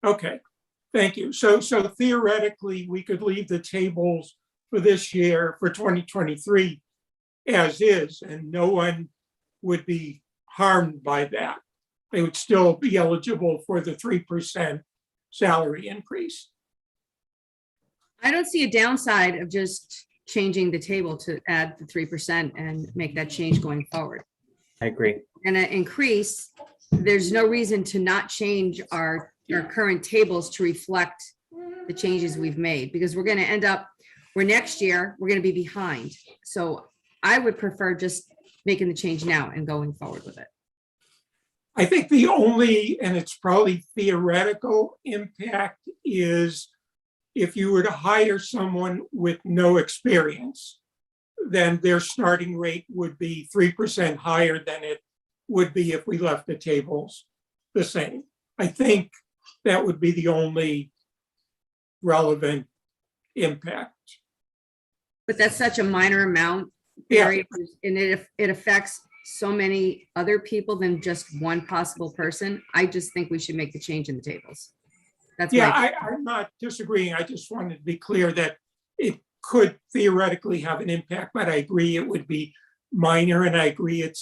Okay, thank you. So theoretically, we could leave the tables for this year, for 2023, as is, and no one would be harmed by that. They would still be eligible for the 3% salary increase. I don't see a downside of just changing the table to add the 3% and make that change going forward. I agree. And an increase, there's no reason to not change our current tables to reflect the changes we've made, because we're going to end up where next year we're going to be behind. So I would prefer just making the change now and going forward with it. I think the only, and it's probably theoretical impact, is if you were to hire someone with no experience, then their starting rate would be 3% higher than it would be if we left the tables the same. I think that would be the only relevant impact. But that's such a minor amount, Yeah. Barry, and it affects so many other people than just one possible person. I just think we should make the change in the tables. That's I'm not disagreeing. I just wanted to be clear that it could theoretically have an impact, but I agree it would be minor, and I agree it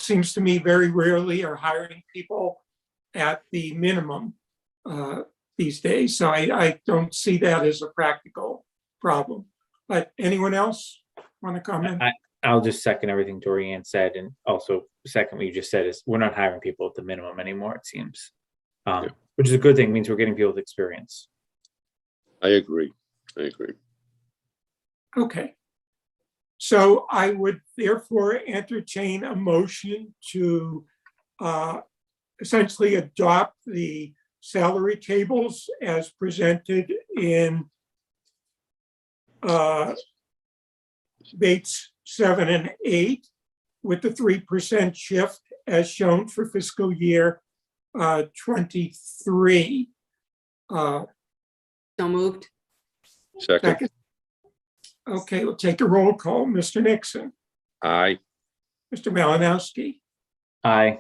seems to me very rarely are hiring people at the minimum these days. So I don't see that as a practical problem. But anyone else want to comment? I'll just second everything Dorianne said, and also second what you just said is we're not hiring people at the minimum anymore, it seems, which is a good thing. It means we're getting people with experience. I agree. Okay. So I would therefore entertain a motion to essentially adopt the salary tables as presented in Bates 7 and 8, with the 3% shift as shown for fiscal year 23. So moved. Second. Okay, we'll take a roll call. Mr. Nixon, Aye. Mr. Malinowski, Aye.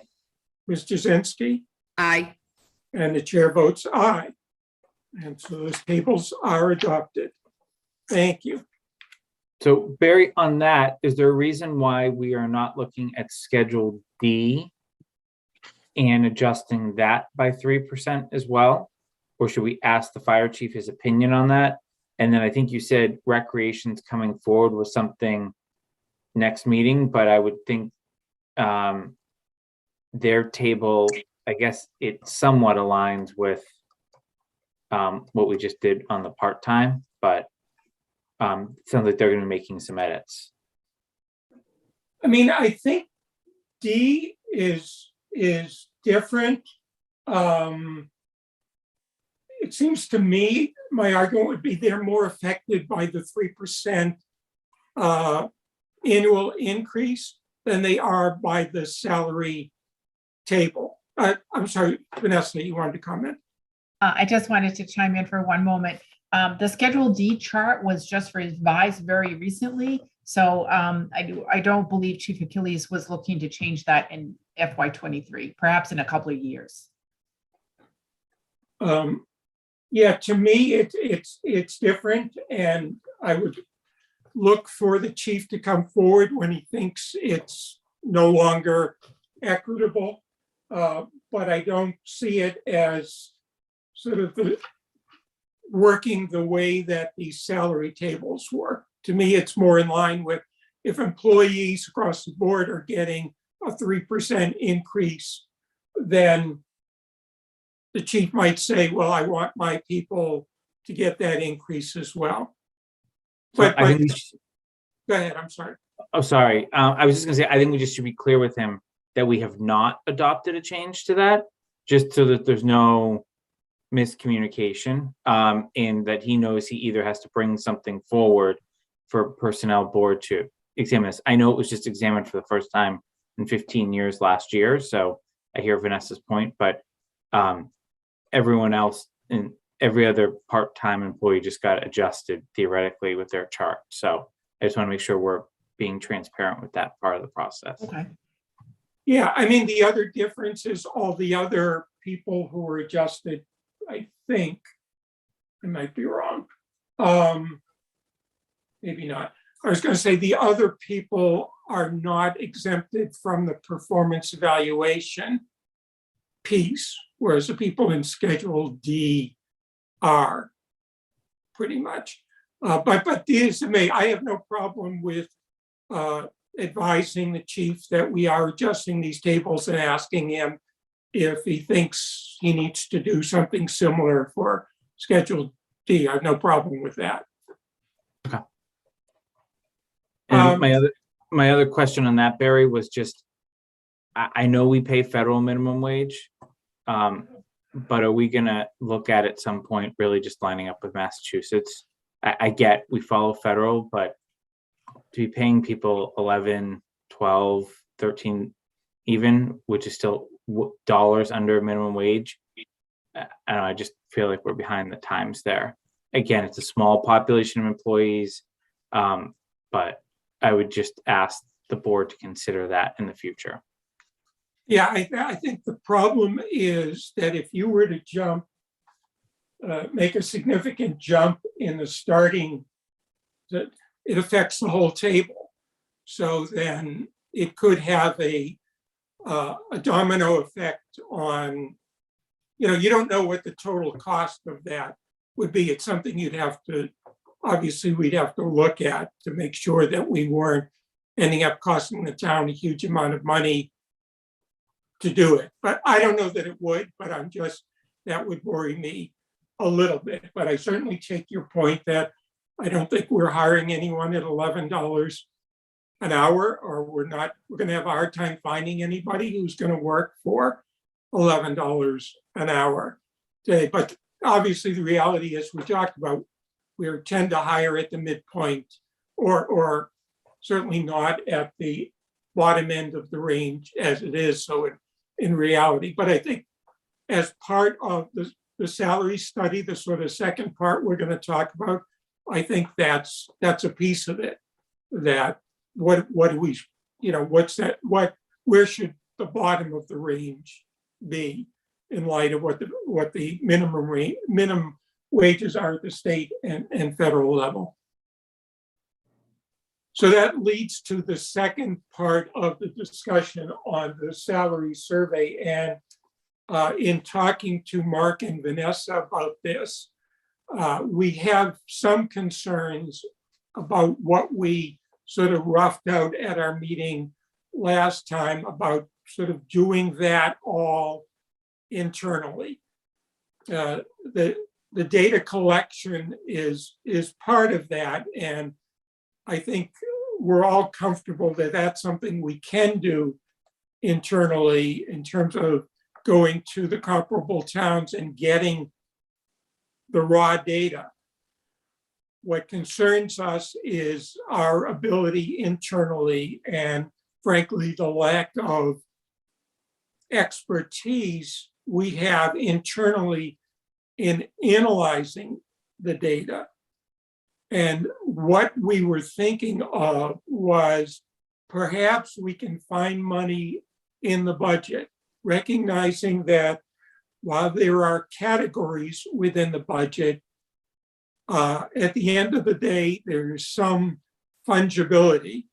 Ms. Jasinski, Aye. and the chair votes aye. And so those tables are adopted. Thank you. So Barry, on that, is there a reason why we are not looking at Schedule D and adjusting that by 3% as well? Or should we ask the fire chief his opinion on that? And then I think you said recreation's coming forward with something next meeting, but I would think their table, I guess it somewhat aligns with what we just did on the part-time, but it sounds like they're going to be making some edits. I mean, I think D is different. It seems to me, my argument would be they're more affected by the 3% annual increase than they are by the salary table. I'm sorry, Vanessa, you wanted to comment? I just wanted to chime in for one moment. The Schedule D chart was just revised very recently. So I don't believe Chief Achilles was looking to change that in FY23, perhaps in a couple of years. Yeah, to me, it's different, and I would look for the chief to come forward when he thinks it's no longer equitable. But I don't see it as sort of working the way that these salary tables work. To me, it's more in line with if employees across the board are getting a 3% increase, then the chief might say, well, I want my people to get that increase as well. But I think go ahead, I'm sorry. Oh, sorry. I was just going to say, I think we just should be clear with him that we have not adopted a change to that, just so that there's no miscommunication, and that he knows he either has to bring something forward for personnel board to examine this. I know it was just examined for the first time in 15 years last year, so I hear Vanessa's point, but everyone else and every other part-time employee just got adjusted theoretically with their chart. So I just want to make sure we're being transparent with that part of the process. Okay. Yeah, I mean, the other difference is all the other people who were adjusted, I think, I might be wrong. Maybe not. I was going to say the other people are not exempted from the performance evaluation piece, whereas the people in Schedule D are pretty much. But this to me, I have no problem with advising the chief that we are adjusting these tables and asking him if he thinks he needs to do something similar for Schedule D. I have no problem with that. And my other question on that, Barry, was just, I know we pay federal minimum wage, but are we gonna look at some point really just lining up with Massachusetts? I get we follow federal, but to be paying people 11, 12, 13 even, which is still dollars under minimum wage, I just feel like we're behind the times there. Again, it's a small population of employees, but I would just ask the board to consider that in the future. Yeah, I think the problem is that if you were to make a significant jump in the starting, that it affects the whole table. So then it could have a domino effect on, you don't know what the total cost of that would be. It's something we'd have to look at to make sure that we weren't ending up costing the town a huge amount of money to do it. But I don't know that it would, but that would worry me a little bit. But I certainly take your point that I don't think we're hiring anyone at $11 an hour, or we're going to have a hard time finding anybody who's going to work for $11 an hour today. But obviously the reality is, we talked about, we tend to hire at the midpoint, or certainly not at the bottom end of the range as it is. So in reality, but I think as part of the salary study, the sort of second part we're going to talk about, I think that's a piece of it. That what do we, where should the bottom of the range be in light of what the minimum wages are at the state and federal level. So that leads to the second part of the discussion on the salary survey. And in talking to Mark and Vanessa about this, we have some concerns about what we sort of roughed out at our meeting last time about sort of doing that all internally. The data collection is part of that, and I think we're all comfortable that that's something we can do internally in terms of going to the comparable towns and getting the raw data. What concerns us is our ability internally, and frankly, the lack of expertise we have internally in analyzing the data. And what we were thinking of was perhaps we can find money in the budget, recognizing that while there are categories within the budget, at the end of the day, there's some fungibility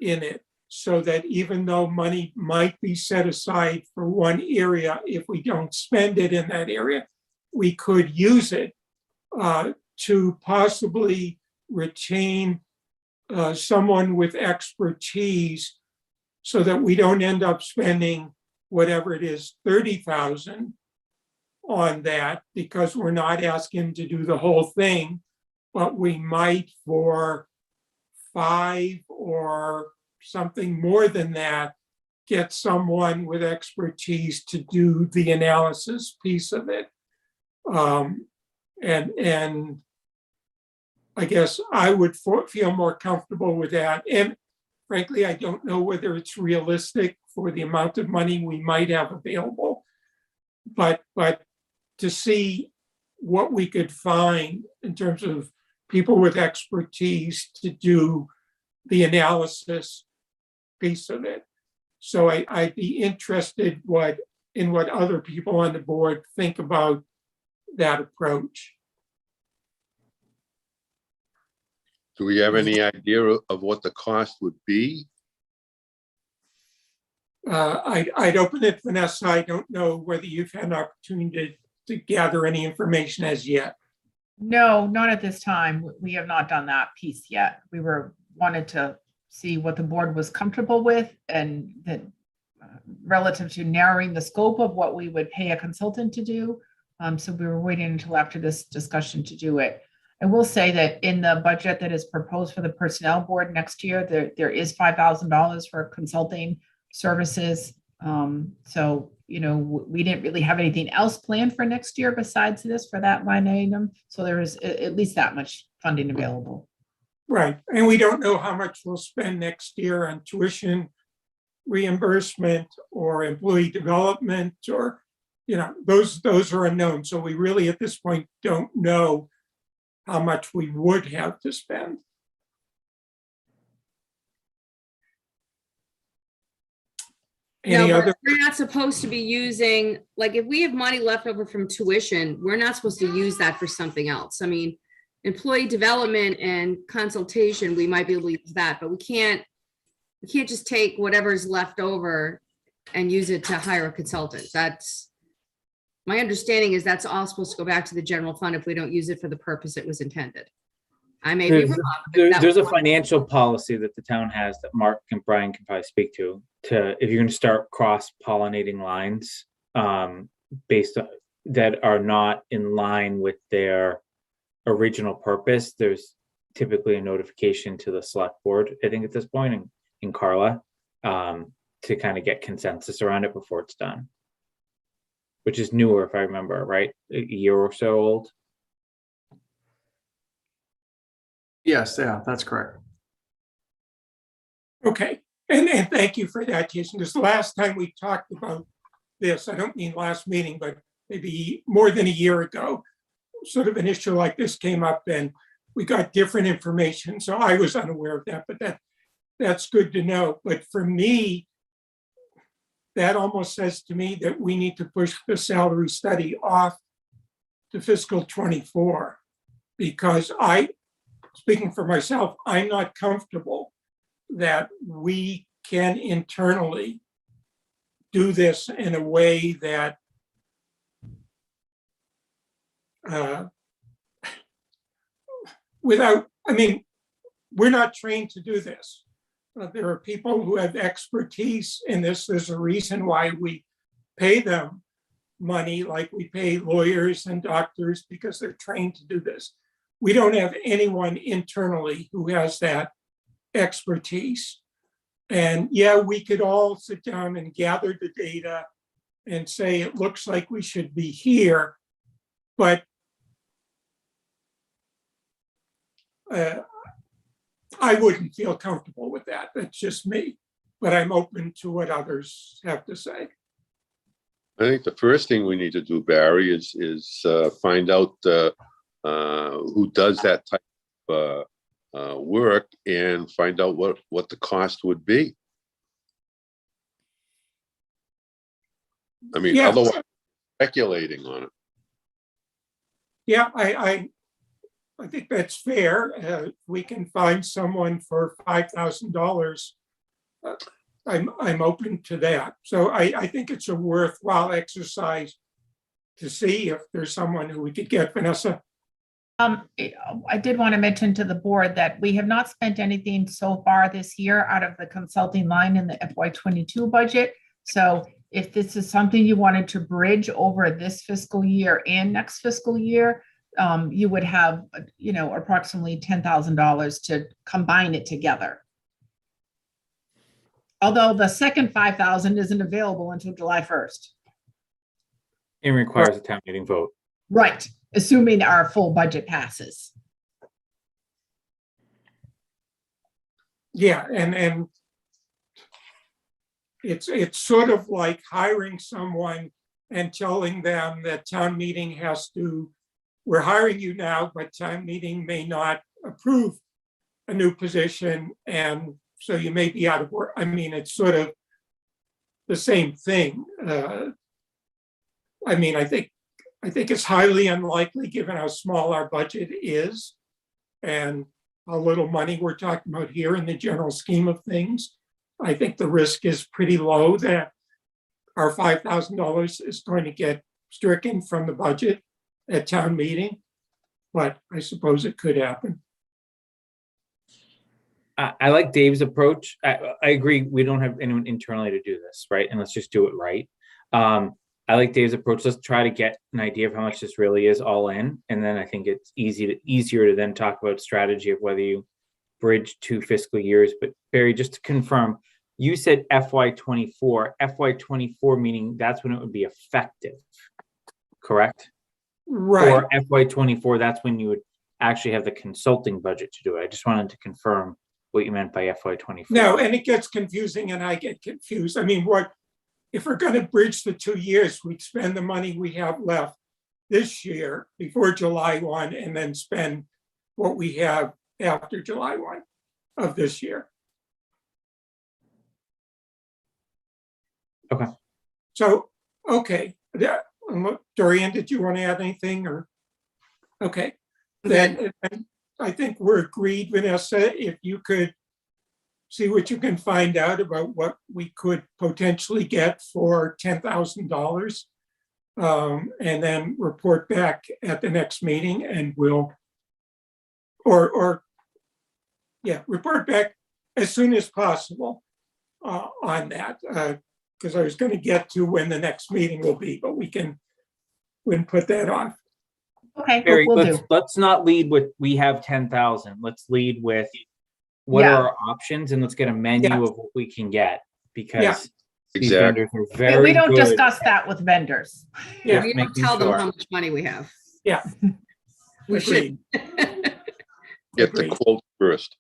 in it, so that even though money might be set aside for one area, if we don't spend it in that area, we could use it to possibly retain someone with expertise, so that we don't end up spending whatever it is, 30,000 on that, because we're not asking to do the whole thing, but we might for 5 or something more than that, get someone with expertise to do the analysis piece of it. And I guess I would feel more comfortable with that. And frankly, I don't know whether it's realistic for the amount of money we might have available, but to see what we could find in terms of people with expertise to do the analysis piece of it. So I'd be interested in what other people on the board think about that approach. Do we have any idea of what the cost would be? I'd open it, Vanessa. I don't know whether you've had an opportunity to gather any information as yet. No, not at this time. We have not done that piece yet. We wanted to see what the board was comfortable with, and that relative to narrowing the scope of what we would pay a consultant to do. So we were waiting until after this discussion to do it. I will say that in the budget that is proposed for the personnel board next year, there is $5,000 for consulting services. So, we didn't really have anything else planned for next year besides this for that line item. So there is at least that much funding available. Right. And we don't know how much we'll spend next year on tuition reimbursement or employee development, or, those are unknown. So we really at this point don't know how much we would have to spend. Any No, other? we're not supposed to be using, like, if we have money left over from tuition, we're not supposed to use that for something else. I mean, employee development and consultation, we might be able to use that, but we can't just take whatever's left over and use it to hire a consultant. That's, my understanding is that's all supposed to go back to the general fund if we don't use it for the purpose it was intended. I may be wrong. but that There's a was- financial policy that the town has that Mark and Brian can probably speak to if you're going to start cross-pollinating lines based on that are not in line with their original purpose. There's typically a notification to the select board, I think at this point in Carla, to kind of get consensus around it before it's done, which is newer, if I remember, right? A year or so old. Yes, yeah, that's correct. Okay. And thank you for that, Jason, because the last time we talked about this, I don't mean last meeting, but maybe more than a year ago, sort of an issue like this came up and we got different information. So I was unaware of that, but that's good to know. But for me, that almost says to me that we need to push the salary study off to fiscal 24, because speaking for myself, I'm not comfortable that we can internally do this in a way that we're not trained to do this. There are people who have expertise in this. There's a reason why we pay them money, like we pay lawyers and doctors, because they're trained to do this. We don't have anyone internally who has that expertise. And yeah, we could all sit down and gather the data and say, it looks like we should be here, but I wouldn't feel comfortable with that. That's just me, but I'm open to what others have to say. I think the first thing we need to do, Barry, is find out who does that type of work and find out what the cost would be. I mean, Yeah. otherwise speculating on it. Yeah, I think that's fair. We can find someone for $5,000. I'm open to that. So I think it's a worthwhile exercise to see if there's someone who we could get. Vanessa? I did want to mention to the board that we have not spent anything so far this year out of the consulting line in the FY22 budget. So if this is something you wanted to bridge over this fiscal year and next fiscal year, you would have, approximately $10,000 to combine it together. Although the second 5,000 isn't available until July 1st. It requires a town meeting vote. Right, assuming our full budget passes. Yeah, and it's sort of like hiring someone and telling them that town meeting we're hiring you now, but town meeting may not approve a new position, and so you may be out of work. I mean, it's sort of the same thing. I mean, I think it's highly unlikely, given how small our budget is and how little money we're talking about here in the general scheme of things. I think the risk is pretty low that our $5,000 is going to get stricken from the budget at town meeting, but I suppose it could happen. I like Dave's approach. I agree. We don't have anyone internally to do this, right? And let's just do it right. I like Dave's approach. Let's try to get an idea of how much this really is all in. And then I think it's easier to then talk about strategy of whether you bridge 2 fiscal years. But Barry, just to confirm, you said FY24. FY24 meaning that's when it would be effective, correct? Right. Or FY24, that's when you would actually have the consulting budget to do it. I just wanted to confirm what you meant by FY24. No, and it gets confusing and I get confused. I mean, if we're going to bridge the 2 years, we'd spend the money we have left this year before July 1 and then spend what we have after July 1 of this year. Okay. So, okay. Dorian, did you want to add anything or? Okay. Then I think we're agreed, Vanessa, if you could see what you can find out about what we could potentially get for $10,000 and then report back at the next meeting and we'll, report back as soon as possible on that. Because I was going to get to when the next meeting will be, but we can put that off. Okay, Barry, we'll do. let's not lead with we have 10,000. Let's lead with what are our options, and let's get a menu of what we can get, because these Exactly. vendors are Yeah, very we don't good. discuss that with vendors. Yeah, We don't making tell them sure. how much money we have. Yeah. We should. Agreed. Get the Agreed. quote first.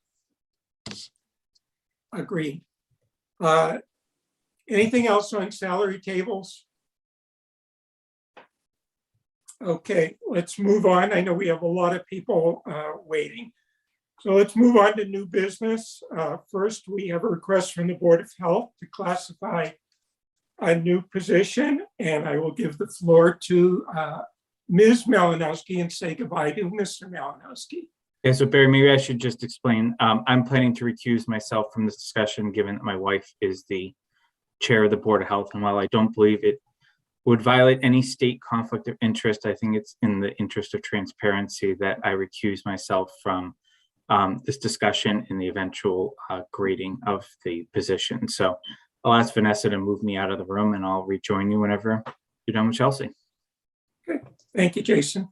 Agreed. Anything else on salary tables? Okay, let's move on. I know we have a lot of people waiting. So let's move on to new business. First, we have a request from the Board of Health to classify a new position, and I will give the floor to Ms. Malinowski and say goodbye to Mr. Malinowski. Yeah, so Barry, maybe I should just explain. I'm planning to recuse myself from this discussion, given that my wife is the chair of the Board of Health, and while I don't believe it would violate any state conflict of interest, I think it's in the interest of transparency that I recuse myself from this discussion in the eventual grading of the position. So I'll ask Vanessa to move me out of the room and I'll rejoin you whenever you're done with Chelsea. Okay, thank you, Jason.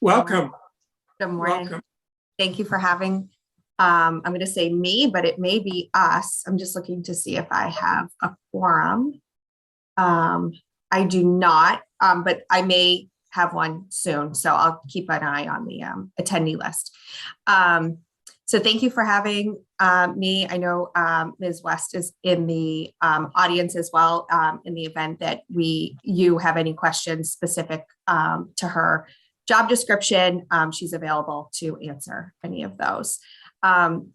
Welcome. Good morning. Welcome. Thank you for having, I'm going to say me, but it may be us. I'm just looking to see if I have a quorum. I do not, but I may have one soon. So I'll keep an eye on the attendee list. So thank you for having me. I know Ms. West is in the audience as well, in the event that you have any questions specific to her job description. She's available to answer any of those.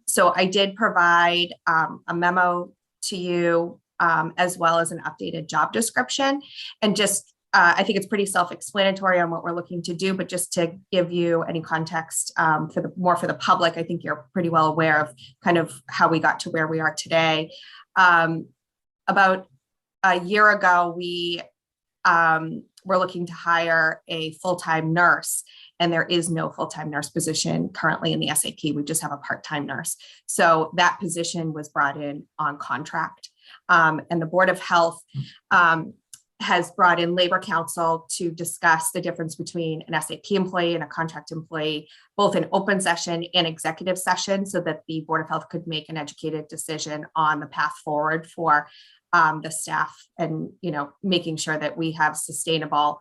So I did provide a memo to you as well as an updated job description. And just, I think it's pretty self-explanatory on what we're looking to do, but just to give you any context for the public, I think you're pretty well aware of kind of how we got to where we are today. About a year ago, we we're looking to hire a full-time nurse, and there is no full-time nurse position currently in the SAP. We just have a part-time nurse. So that position was brought in on contract. And the Board of Health has brought in Labor Council to discuss the difference between an SAP employee and a contract employee, both in open session and executive session, so that the Board of Health could make an educated decision on the path forward for the staff, and making sure that we have sustainable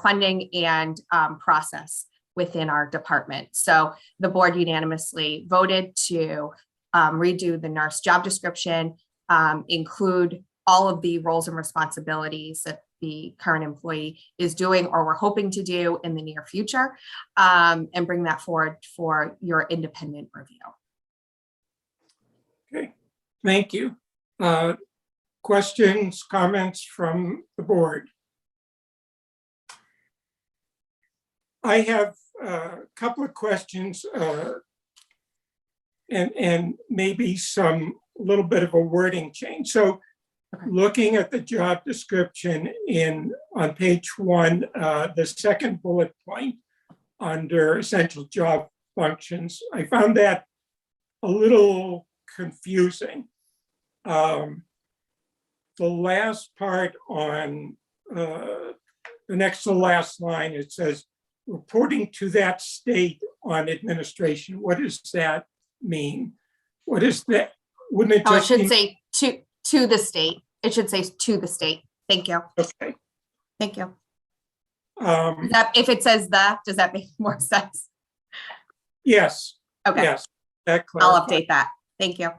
funding and process within our department. So the board unanimously voted to redo the nurse job description, include all of the roles and responsibilities that the current employee is doing or we're hoping to do in the near future, and bring that forward for your independent review. Okay, thank you. Questions, comments from the board? I have a couple of questions and maybe some little bit of a wording change. So looking at the job description on page 1, the second bullet point under essential job functions, I found that a little confusing. The last part on the next to last line, it says, reporting to that state on administration. What does that mean? What is that? Wouldn't it Oh, it just should mean- say to the state. It should say to the state. Thank you. Okay. Thank you. If it says that, does that make more sense? Yes, Okay, yes, that I'll clarifies. update that. Thank you.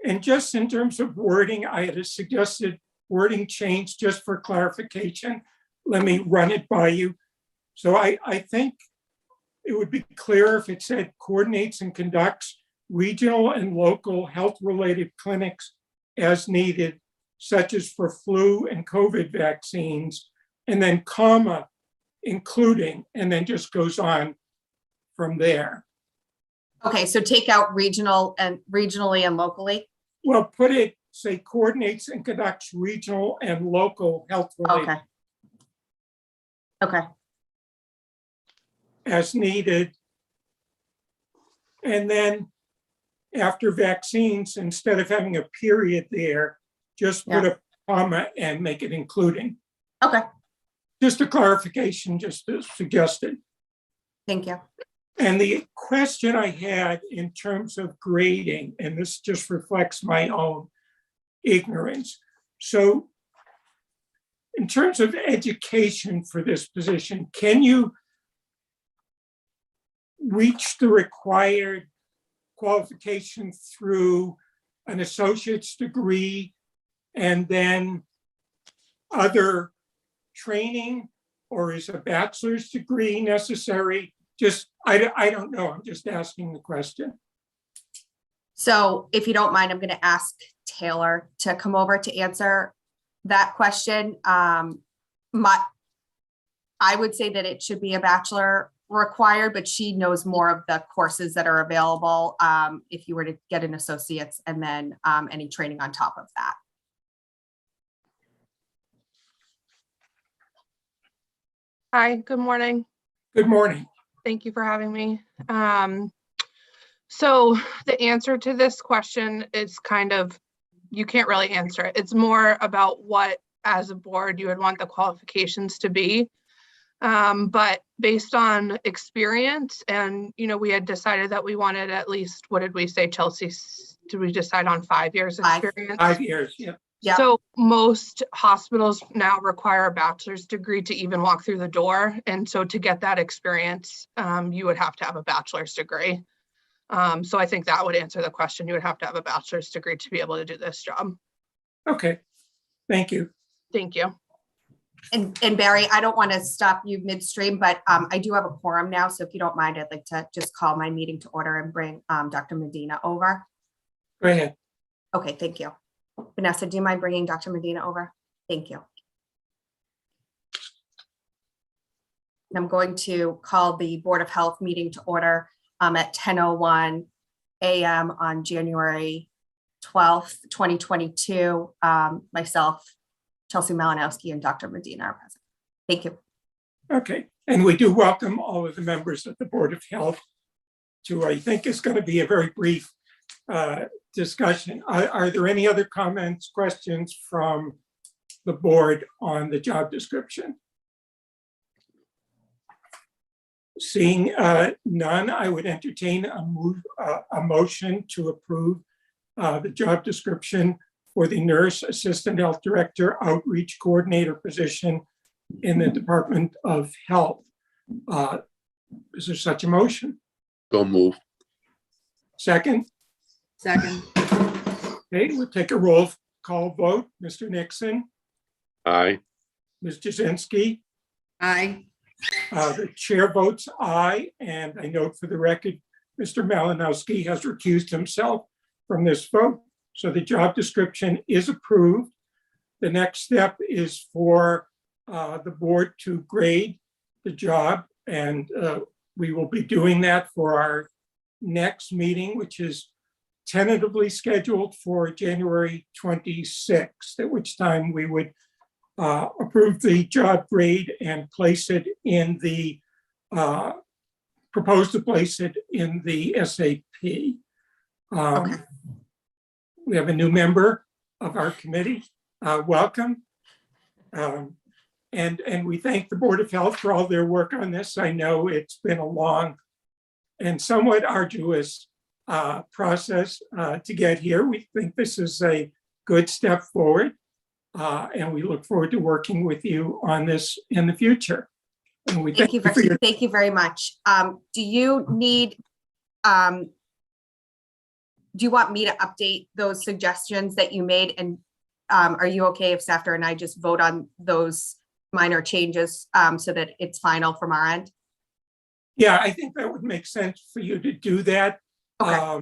And just in terms of wording, I had a suggested wording change just for clarification. Let me run it by you. So I think it would be clear if it said coordinates and conducts regional and local health-related clinics as needed, such as for flu and COVID vaccines, and then comma, including, and then just goes on from there. Okay, so take out regionally and locally. Well, put it, say coordinates and conducts regional and local health-related Okay. Okay, as needed. And then after vaccines, instead of having a period there, just put a comma and make it including. okay, Just a clarification, just as suggested. thank you. And the question I had in terms of grading, and this just reflects my own ignorance. So in terms of education for this position, can you reach the required qualification through an associate's degree and then other training, or is a bachelor's degree necessary? Just, I don't know, I'm just asking the question. So if you don't mind, I'm going to ask Taylor to come over to answer that question. I would say that it should be a bachelor required, but she knows more of the courses that are available if you were to get an associate's and then any training on top of that. Hi, good morning. Good morning. Thank you for having me. So the answer to this question is kind of, you can't really answer it. It's more about what, as a board, you would want the qualifications to be. But based on experience, and we had decided that we wanted at least, what did we say, Chelsea? Did we decide on 5 years 5. experience? 5 years, yeah. Yep. So most hospitals now require a bachelor's degree to even walk through the door. And so to get that experience, you would have to have a bachelor's degree. So I think that would answer the question. You would have to have a bachelor's degree to be able to do this job. Okay, thank you. Thank you. And Barry, I don't want to stop you midstream, but I do have a quorum now. So if you don't mind, I'd like to just call my meeting to order and bring Dr. Medina over. Go ahead. Okay, thank you. Vanessa, do you mind bringing Dr. Medina over? Thank you. And I'm going to call the Board of Health meeting to order at 10:01 a.m. on January 12th, 2022. Myself, Chelsea Malinowski, and Dr. Medina are present. Thank you. Okay, and we do welcome all of the members of the Board of Health to, I think, is going to be a very brief discussion. Are there any other comments, questions from the board on the job description? Seeing none, I would entertain a motion to approve the job description for the Nurse Assistant Health Director Outreach Coordinator position in the Department of Health. Is there such a motion? Go move. Second? Second, Okay, we'll take a roll call vote. Mr. Nixon, Aye. Ms. Jazinski, aye. the chair votes aye, and I note for the record, Mr. Malinowski has recused himself from this vote. So the job description is approved. The next step is for the board to grade the job, and we will be doing that for our next meeting, which is tentatively scheduled for January 26th, at which time we would approve the job grade and place it in the, propose to place it in the SAP. Okay. We have a new member of our committee. Welcome. And we thank the Board of Health for all their work on this. I know it's been a long and somewhat arduous process to get here. We think this is a good step forward, and we look forward to working with you on this in the future. And we Thank you very much. Do you need, do you want me to update those suggestions that you made? And are you okay if Safter and I just vote on those minor changes so that it's final from our end? Yeah, I think that would make sense for you to do that. Okay.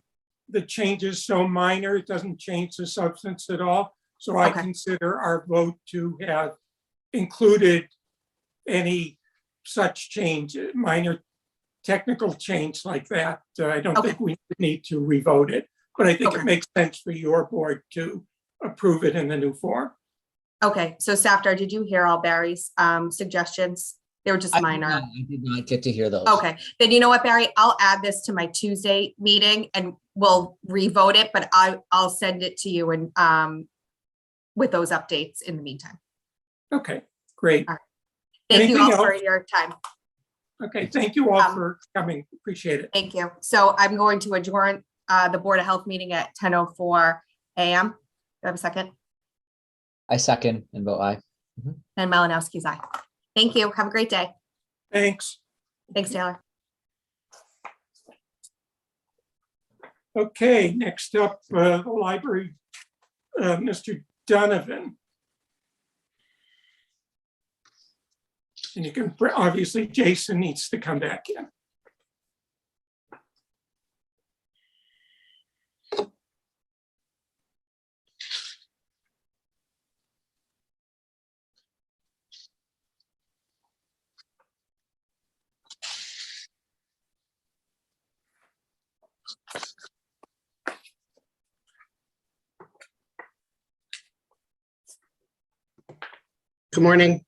The change is so minor, it doesn't change the substance at all. So I Okay. consider our vote to have included any such change, minor technical change like that. I don't think we need to revote it, but I think it makes sense for your board to approve it in the new form. Okay, so Safter, did you hear all Barry's suggestions? They were just minor. I did not get to hear those. Okay, then you know what, Barry? I'll add this to my Tuesday meeting and we'll revote it, but I'll send it to you and with those updates in the meantime. Okay, great. All right. Thank you Anything all for else? your time. Okay, thank you all for coming. Appreciate it. Thank you. So I'm going to adjourn the Board of Health meeting at 10:04 a.m. Do I have a second? I second and vote aye. And Malinowski's aye. Thank you. Have a great day. Thanks. Thanks, Taylor. Okay, next up, the library, Mr. Donovan. And you can, obviously, Jason needs to come back in. Good morning.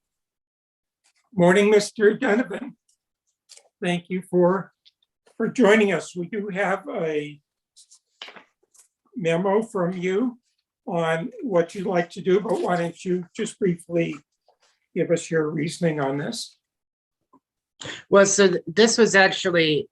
Morning, Mr. Donovan. Thank you for joining us. We do have a memo from you on what you'd like to do, but why don't you just briefly give us your reasoning on this? Well, so this was actually,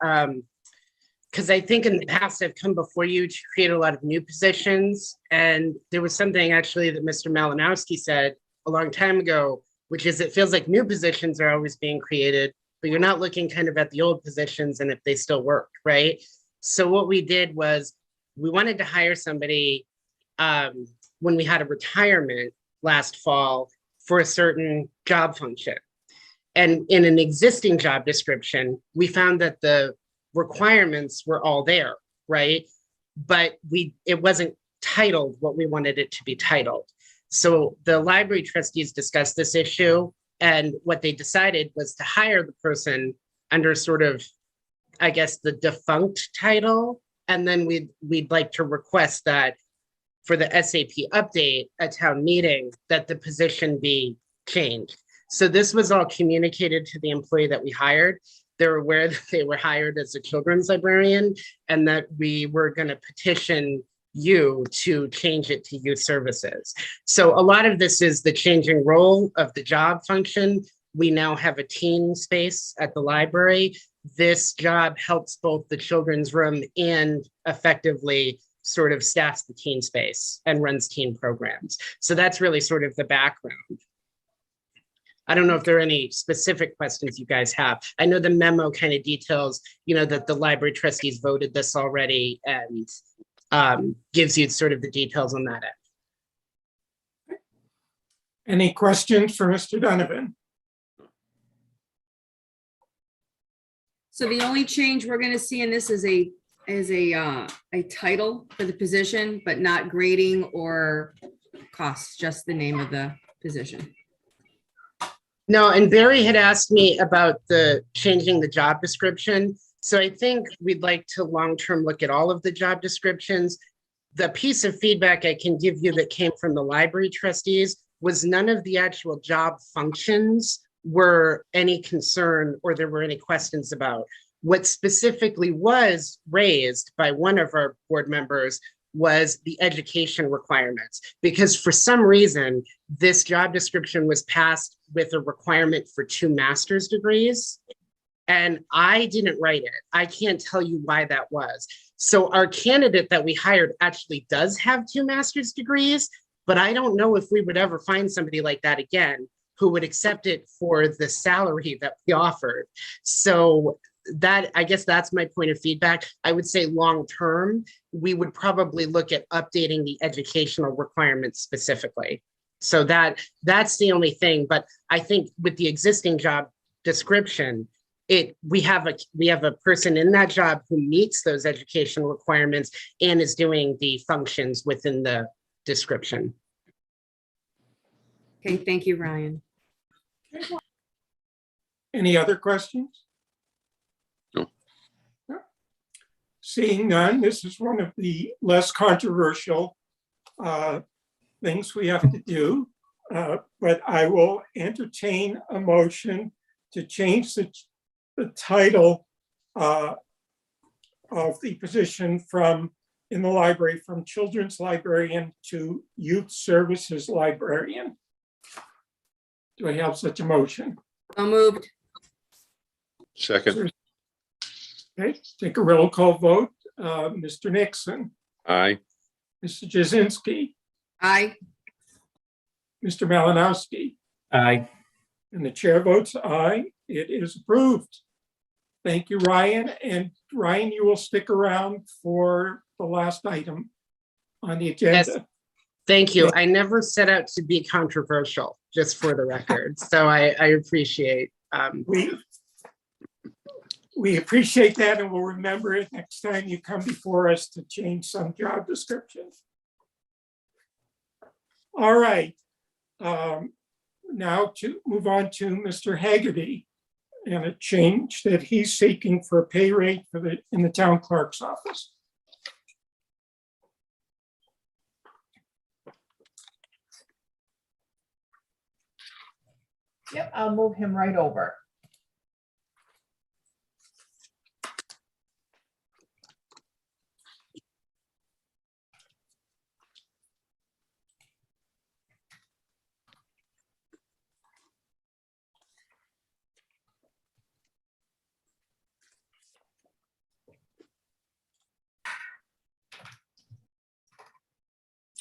because I think in the past I've come before you to create a lot of new positions. And there was something actually that Mr. Malinowski said a long time ago, which is it feels like new positions are always being created, but you're not looking kind of at the old positions and if they still work, right? So what we did was we wanted to hire somebody when we had a retirement last fall for a certain job function. And in an existing job description, we found that the requirements were all there, right? But it wasn't titled what we wanted it to be titled. So the library trustees discussed this issue, and what they decided was to hire the person under sort of, I guess, the defunct title. And then we'd like to request that for the SAP update at town meeting, that the position be changed. So this was all communicated to the employee that we hired. They're aware that they were hired as a children's librarian and that we were going to petition you to change it to youth services. So a lot of this is the changing role of the job function. We now have a teen space at the library. This job helps both the children's room and effectively sort of staffs the teen space and runs teen programs. So that's really sort of the background. I don't know if there are any specific questions you guys have. I know the memo kind of details, that the library trustees voted this already and gives you sort of the details on that end. Any questions for Mr. Donovan? So the only change we're gonna see in this is a title for the position, but not grading or costs, just the name of the position. No, and Barry had asked me about changing the job description. So I think we'd like to long-term look at all of the job descriptions. The piece of feedback I can give you that came from the library trustees was none of the actual job functions were any concern or there were any questions about. What specifically was raised by one of our board members was the education requirements, because for some reason, this job description was passed with a requirement for 2 master's degrees. And I didn't write it. I can't tell you why that was. So our candidate that we hired actually does have 2 master's degrees, but I don't know if we would ever find somebody like that again who would accept it for the salary that we offered. So I guess that's my point of feedback. I would say long-term, we would probably look at updating the educational requirements specifically. So that's the only thing. But I think with the existing job description, we have a person in that job who meets those educational requirements and is doing the functions within the description. Okay, thank you, Ryan. Any other questions? No. Seeing none, this is one of the less controversial things we have to do, but I will entertain a motion to change the title of the position in the library from children's librarian to youth services librarian. Do I have such a motion? So moved. Second. Okay, take a roll call vote. Mr. Nixon, Aye. Mr. Jazinski, Aye. Mr. Malinowski, Aye. and the chair votes aye. It is approved. Thank you, Ryan. And Ryan, you will stick around for the last item on the agenda. Yes. Thank you. I never set out to be controversial, just for the record. So I appreciate. We appreciate that, and we'll remember it next time you come before us to change some job descriptions. All right. Now to move on to Mr. Haggerty and a change that he's seeking for a pay rate in the town clerk's office. Yep, I'll move him right over.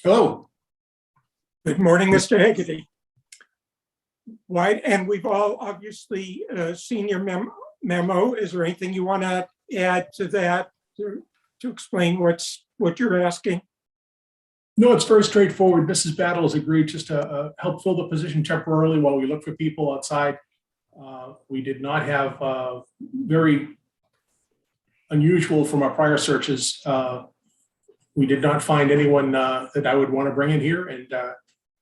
Hello. Good morning, Mr. Haggerty. Why, and we've all obviously seen your memo. Is there anything you want to add to that to explain what you're asking? No, it's very straightforward. Mrs. Battle has agreed just to help fill the position temporarily while we look for people outside. We did not have very unusual from our prior searches. We did not find anyone that I would want to bring in here, and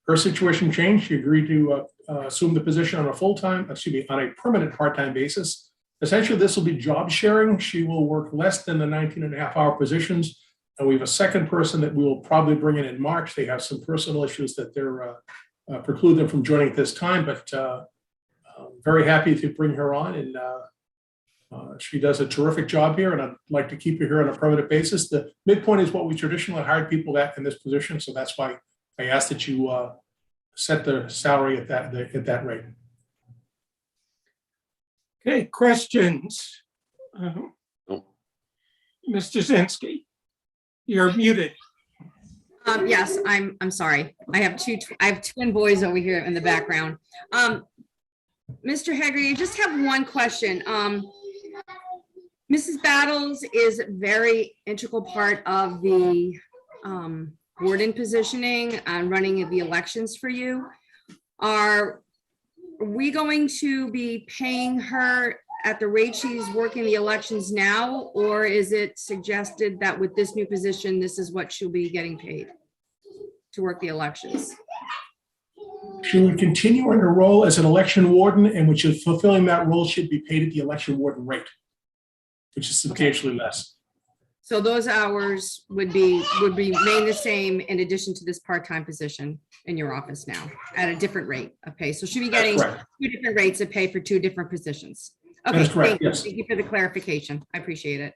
her situation changed. She agreed to assume the position on a permanent part-time basis. Essentially, this will be job sharing. She will work less than the 19.5-hour positions. And we have a second person that we will probably bring in March. They have some personal issues that preclude them from joining at this time, but very happy to bring her on. And she does a terrific job here, and I'd like to keep her here on a permanent basis. The midpoint is what we traditionally hired people at in this position. So that's why I asked that you set the salary at that rate. Okay, questions? Mr. Jazinski, you're muted. Yes, I'm sorry. I have twin boys over here in the background. Mr. Hagerty, I just have one question. Mrs. Battles is a very integral part of the warden positioning and running of the elections for you. Are we going to be paying her at the rate she's working the elections now? Or is it suggested that with this new position, this is what she'll be getting paid to work the elections? She would continue in her role as an election warden, and which is fulfilling that role should be paid at the election warden rate, which is substantially less. So those hours would remain the same in addition to this part-time position in your office now at a different rate of pay. So she'll be getting correct. 2 different rates of pay for 2 different positions. That Okay, is correct, thank you. yes. Thank you for the clarification. I appreciate it.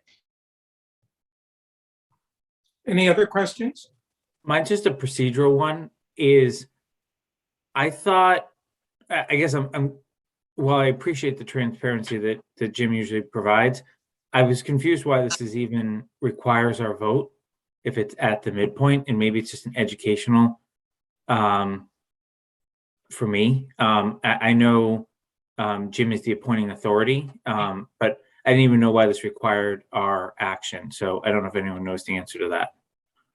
Any other questions? Mine's just a procedural one. Is I thought, I guess while I appreciate the transparency that Jim usually provides, I was confused why this is even requires our vote if it's at the midpoint, and maybe it's just an educational for me. I know Jim is the appointing authority, but I didn't even know why this required our action. So I don't know if anyone knows the answer to that.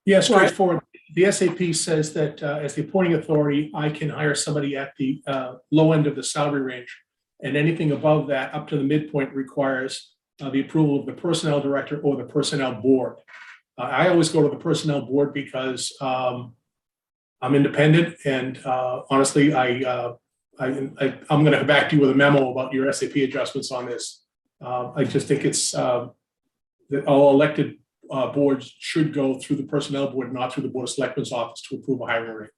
Yeah, straightforward. The SAP says that as the appointing authority, I can hire somebody at the low end of the salary range. And anything above that, up to the midpoint, requires the approval of the personnel director or the personnel board. I always go to the personnel board because I'm independent, and honestly, I'm going to come back to you with a memo about your SAP adjustments on this. I just think it's that all elected boards should go through the personnel board, not through the Board of Selectmen's office to approve a hiring rate.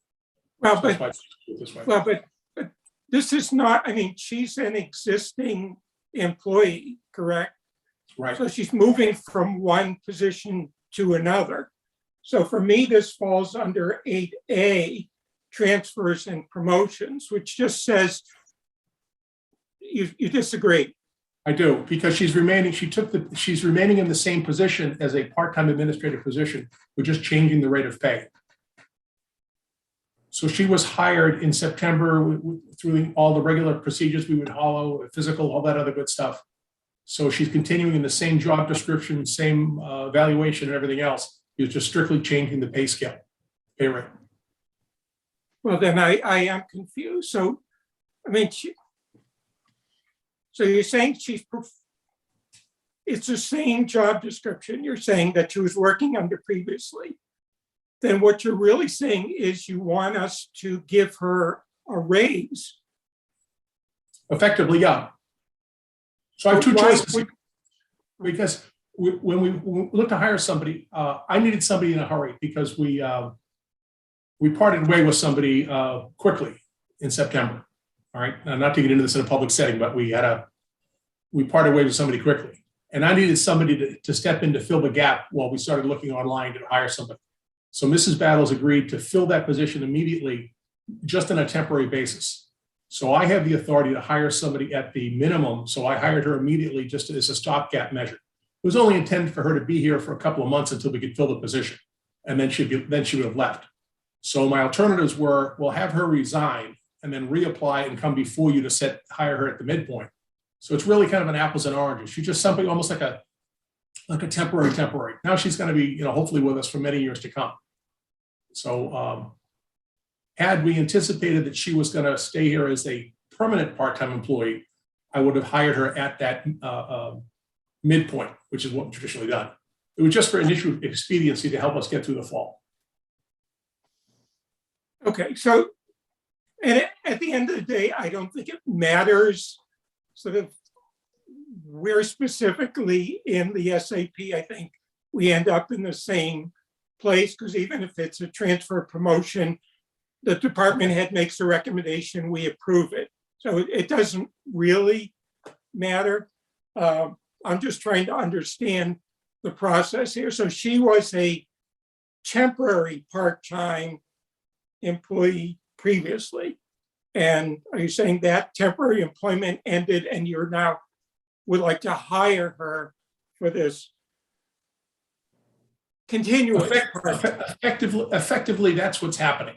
Well, So but, that's why it's this way. well, but this is not, I mean, she's an existing employee, correct? Right. So she's moving from one position to another. So for me, this falls under 8A, transfers and promotions, which just says you disagree. I do, because she's remaining in the same position as a part-time administrative position. We're just changing the rate of pay. So she was hired in September through all the regular procedures we would follow, physical, all that other good stuff. So she's continuing in the same job description, same evaluation and everything else. You're just strictly changing the pay scale, pay rate. Well, then I am confused. So, I mean, so you're saying it's the same job description you're saying that she was working under previously. Then what you're really saying is you want us to give her a raise. Effectively, yeah. So I have two Why choices. Because when we look to hire somebody, I needed somebody in a hurry because we parted way with somebody quickly in September. All right, now, not to get into this in a public setting, but we parted way with somebody quickly, and I needed somebody to step in to fill the gap while we started looking online to hire somebody. So Mrs. Battles agreed to fill that position immediately, just on a temporary basis. So I have the authority to hire somebody at the minimum. So I hired her immediately just as a stopgap measure. It was only intended for her to be here for a couple of months until we could fill the position, and then she would have left. So my alternatives were, we'll have her resign and then reapply and come before you to hire her at the midpoint. So it's really kind of an apples and oranges. She's just something almost like a temporary. Now she's going to be, hopefully with us for many years to come. So had we anticipated that she was going to stay here as a permanent part-time employee, I would have hired her at that midpoint, which is what we've traditionally done. It was just for an issue of expediency to help us get through the fall. Okay, so and at the end of the day, I don't think it matters sort of where specifically in the SAP, I think we end up in the same place, because even if it's a transfer promotion, the department head makes a recommendation, we approve it. So it doesn't really matter. I'm just trying to understand the process here. So she was a temporary part-time employee previously. And are you saying that temporary employment ended and you're now would like to hire her for this continuous? Effectively, that's what's happening.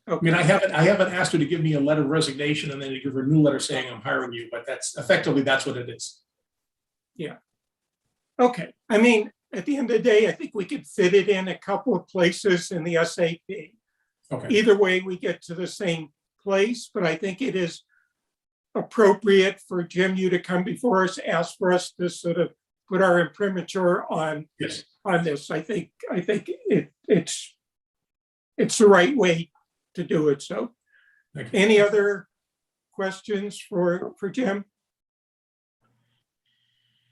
I mean, I haven't asked her to give me a letter of resignation and then to give her a new letter saying I'm hiring you, but that's what it is. Okay, I mean, at the end of the day, I think we could fit it in a couple of places in the SAP. Okay, Either way, we get to the same place, but I think it is appropriate for Jim, you to come before us, ask for us to sort of put our imprimatur on yes. this. I think it's the right way to do it. So Thank you. any other questions for Jim?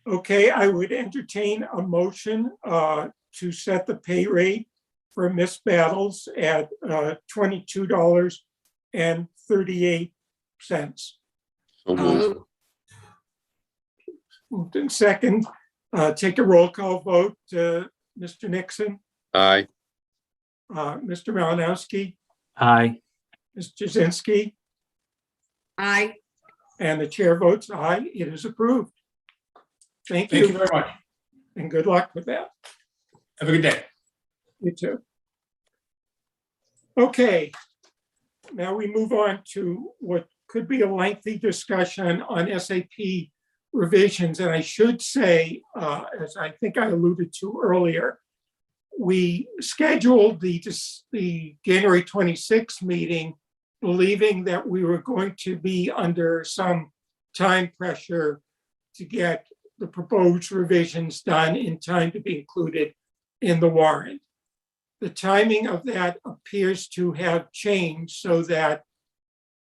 Okay, I would entertain a motion to set the pay rate for Miss Battles at $22.38. So I'll moved. move. Moved in second. Take a roll call vote. Mr. Nixon, Aye. Mr. Malinowski, Aye. Ms. Jazinski, Aye. and the chair votes aye. It is approved. Thank Thank you you, very much. and good luck with that. Have a good day. You too. Okay, now we move on to what could be a lengthy discussion on SAP revisions. And I should say, as I think I alluded to earlier, we scheduled the January 26th meeting, believing that we were going to be under some time pressure to get the proposed revisions done in time to be included in the warrant. The timing of that appears to have changed so that,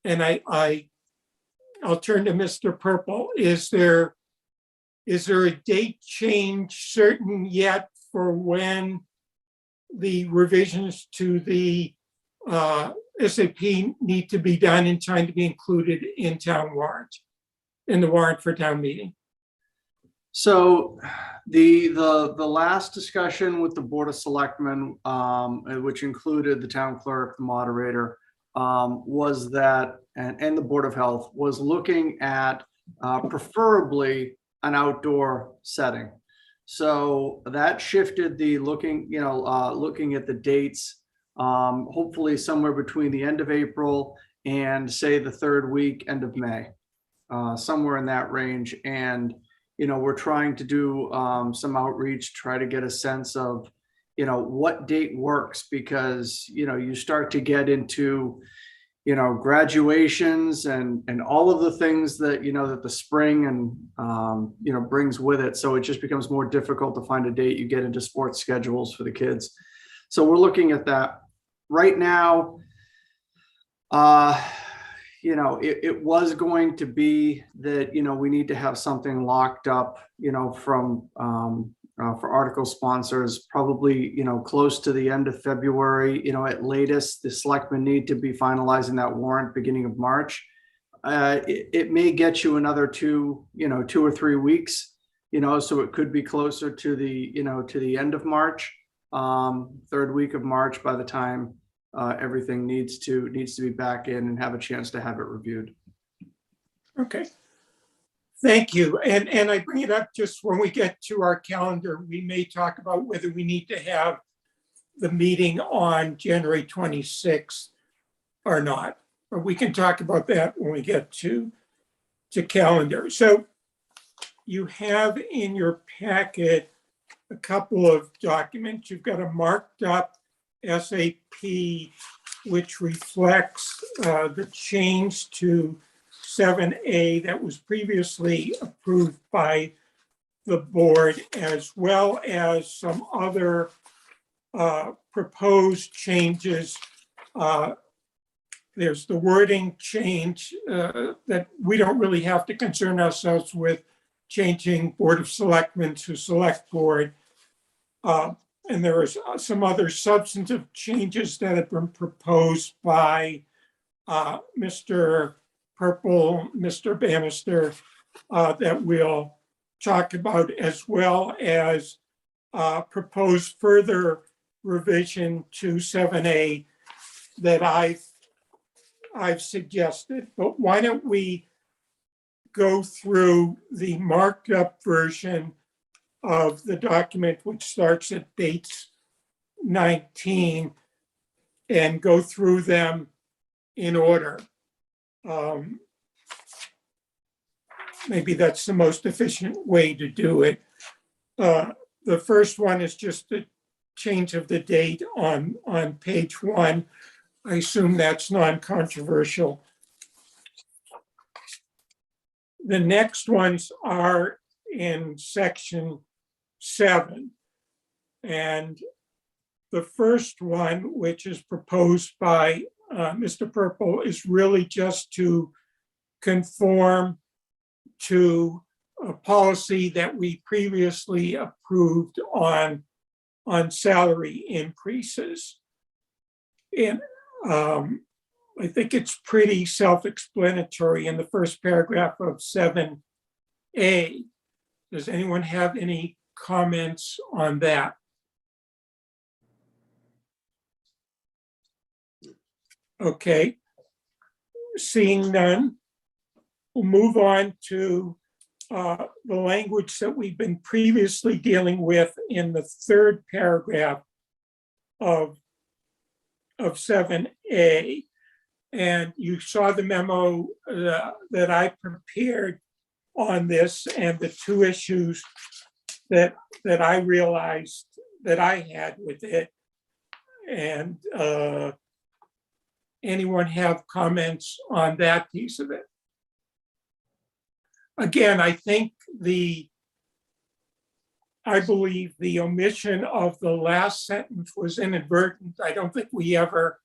and I'll turn to Mr. Purple. Is there a date change certain yet for when the revisions to the SAP need to be done in time to be included in town warrant, in the warrant for town meeting? So the last discussion with the Board of Selectmen, which included the town clerk, the moderator, was that, and the Board of Health, was looking at preferably an outdoor setting. So that shifted the looking at the dates, hopefully somewhere between the end of April and say the third week, end of May, somewhere in that range. And we're trying to do some outreach, try to get a sense of, what date works, because, you start to get into, graduations and all of the things that, that the spring and, brings with it. So it just becomes more difficult to find a date. You get into sports schedules for the kids. So we're looking at that right now. It was going to be that, we need to have something locked up, from for article sponsors, probably, close to the end of February, at latest. The selectmen need to be finalizing that warrant beginning of March. It may get you another 2 or 3 weeks, so it could be closer to the, to the end of March, third week of March, by the time everything needs to be back in and have a chance to have it reviewed. Okay. Thank you. And I bring it up just when we get to our calendar, we may talk about whether we need to have the meeting on January 26th or not. But we can talk about that when we get to calendar. So you have in your packet a couple of documents. You've got a marked up SAP, which reflects the change to 7A that was previously approved by the board, as well as some other proposed changes. There's the wording change that we don't really have to concern ourselves with, changing Board of Selectmen to Select Board. And there is some other substantive changes that have been proposed by Mr. Purple, Mr. Bannister, that we'll talk about, as well as proposed further revision to 7A that I've suggested. But why don't we go through the marked up version of the document, which starts at dates 19, and go through them in order. Maybe that's the most efficient way to do it. The first one is just the change of the date on page 1. I assume that's non-controversial. The next ones are in section 7. And the first one, which is proposed by Mr. Purple, is really just to conform to a policy that we previously approved on salary increases. And I think it's pretty self-explanatory in the first paragraph of 7A. Does anyone have any comments on that? Okay. Seeing none, we'll move on to the language that we've been previously dealing with in the third paragraph of 7A. And you saw the memo that I prepared on this, and the two issues that I realized that I had with it. And anyone have comments on that piece of it? Again, I believe the omission of the last sentence was inadvertent. I don't think we ever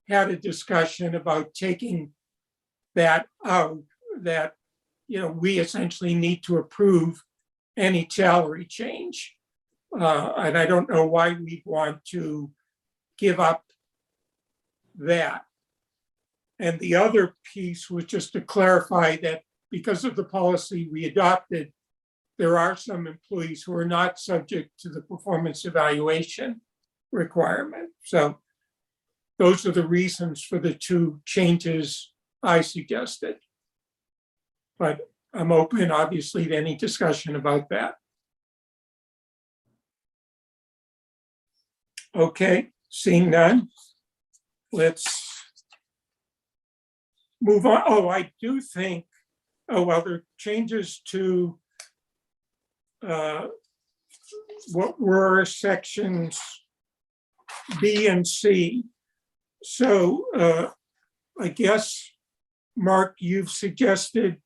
had a discussion about taking that out, that, we essentially need to approve any salary change. And I don't know why we'd want to give up that. And the other piece was just to clarify that because of the policy we adopted, there are some employees who are not subject to the performance evaluation requirement. So those are the reasons for the two changes I suggested. But I'm open, obviously, to any discussion about that. Okay, seeing none, let's move on. Oh, I do think, there are changes to what were sections B and C. So I guess, Mark, you've suggested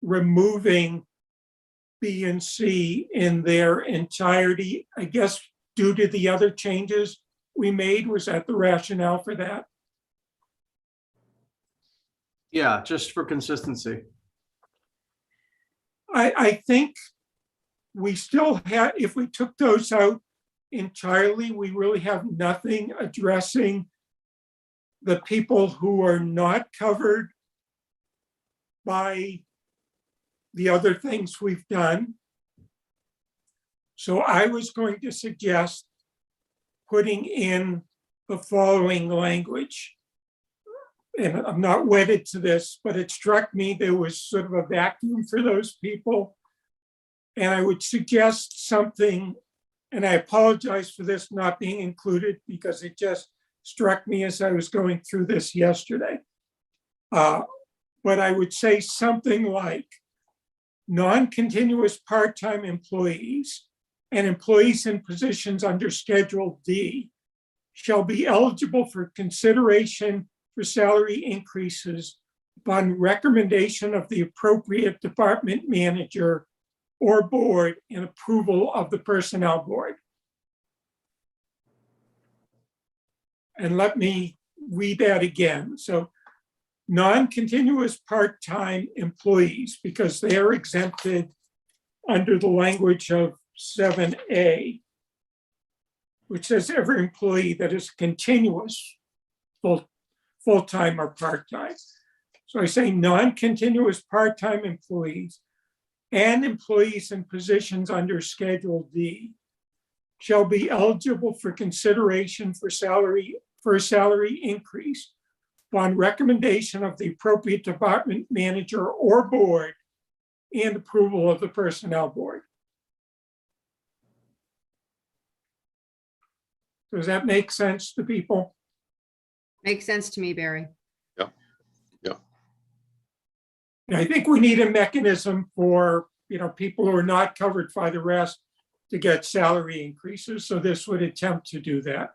removing B and C in their entirety, I guess, due to the other changes we made. Was that the rationale for that? Yeah, just for consistency. I think we still have, if we took those out entirely, we really have nothing addressing the people who are not covered by the other things we've done. So I was going to suggest putting in the following language. And I'm not wedded to this, but it struck me there was sort of a vacuum for those people. And I would suggest something, and I apologize for this not being included because it just struck me as I was going through this yesterday. But I would say something like non-continuous part-time employees and employees in positions under Schedule D shall be eligible for consideration for salary increases upon recommendation of the appropriate department manager or board and approval of the personnel board. And let me read that again. So non-continuous part-time employees, because they are exempted under the language of 7A, which says every employee that is continuous, full-time or part-time. So I say non-continuous part-time employees and employees in positions under Schedule D shall be eligible for consideration for a salary increase upon recommendation of the appropriate department manager or board and approval of the personnel board. Does that make sense to people? Makes sense to me, Barry. Yep. I think we need a mechanism for, people who are not covered by the rest to get salary increases. So this would attempt to do that.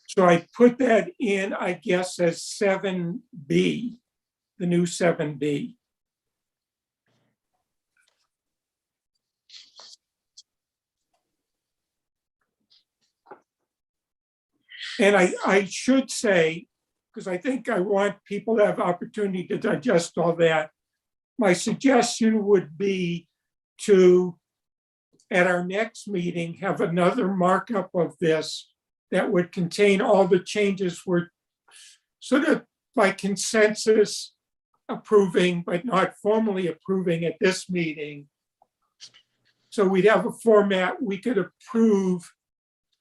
So I put that in, I guess, as 7B, the new 7B. And I should say, because I think I want people to have opportunity to digest all that, my suggestion would be to, at our next meeting, have another markup of this that would contain all the changes we're sort of by consensus approving, but not formally approving at this meeting. So we'd have a format we could approve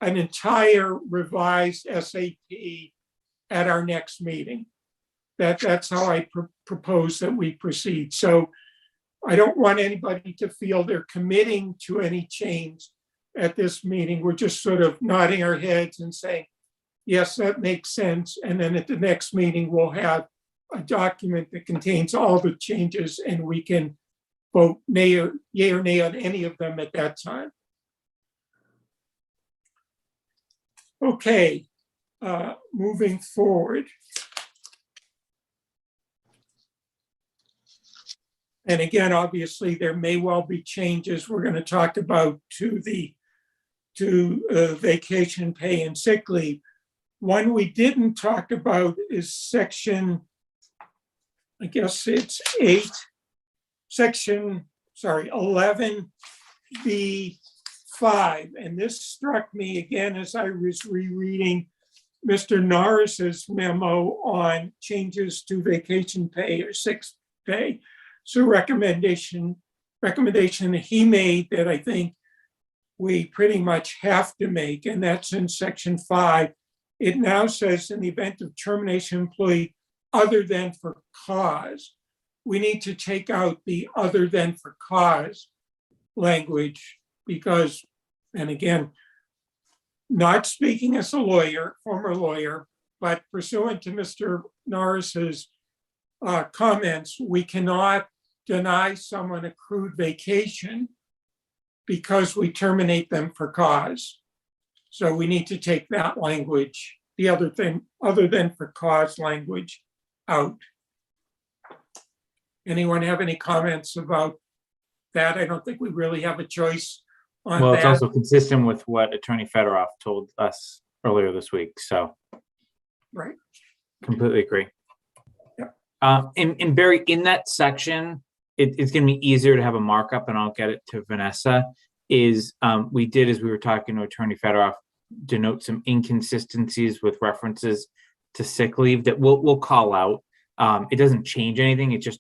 an entire revised SAP at our next meeting. That's how I propose that we proceed. So I don't want anybody to feel they're committing to any change at this meeting. We're just sort of nodding our heads and saying, yes, that makes sense. And then at the next meeting, we'll have a document that contains all the changes and we can vote yay or nay on any of them at that time. Okay, moving forward. And again, obviously, there may well be changes we're going to talk about to vacation pay and sick leave. One we didn't talk about is section, I guess it's 11B5. And this struck me again as I was rereading Mr. Norris's memo on changes to vacation pay or sick pay. So recommendation he made that I think we pretty much have to make, and that's in section 5. It now says in the event of termination employee other than for cause, we need to take out the other than for cause language because, and again, not speaking as a lawyer, former lawyer, but pursuant to Mr. Norris's comments, we cannot deny someone accrued vacation because we terminate them for cause. So we need to take that language, the other than for cause language out. Anyone have any comments about that? I don't think we really have a choice on Well, that. it's also consistent with what Attorney Fedorov told us earlier this week. So, right. Completely agree. Yep. And Barry, in that section, it's going to be easier to have a markup, and I'll get it to Vanessa. We did, as we were talking to Attorney Fedorov, denote some inconsistencies with references to sick leave that we'll call out. It doesn't change anything. It just,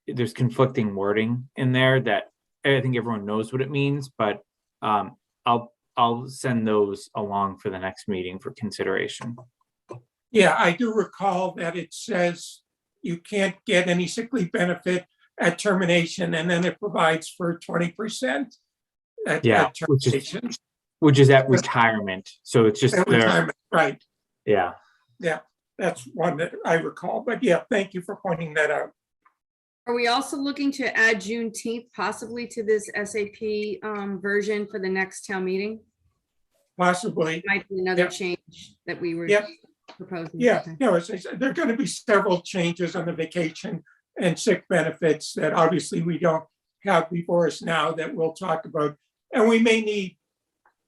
there's conflicting wording in there that I think everyone knows what it means, but I'll send those along for the next meeting for consideration. Yeah, I do recall that it says you can't get any sick leave benefit at termination, and then it provides for 20% at termination. Which is at retirement. So it's just at retirement, right? Yeah. Yeah, that's one that I recall. But yeah, thank you for pointing that out. Are we also looking to add Juneteenth possibly to this SAP version for the next town meeting? Possibly. Might be another change that we were proposing. Yeah, Okay. no, as I said, there are going to be several changes on the vacation and sick benefits that obviously we don't have before us now that we'll talk about. And we may need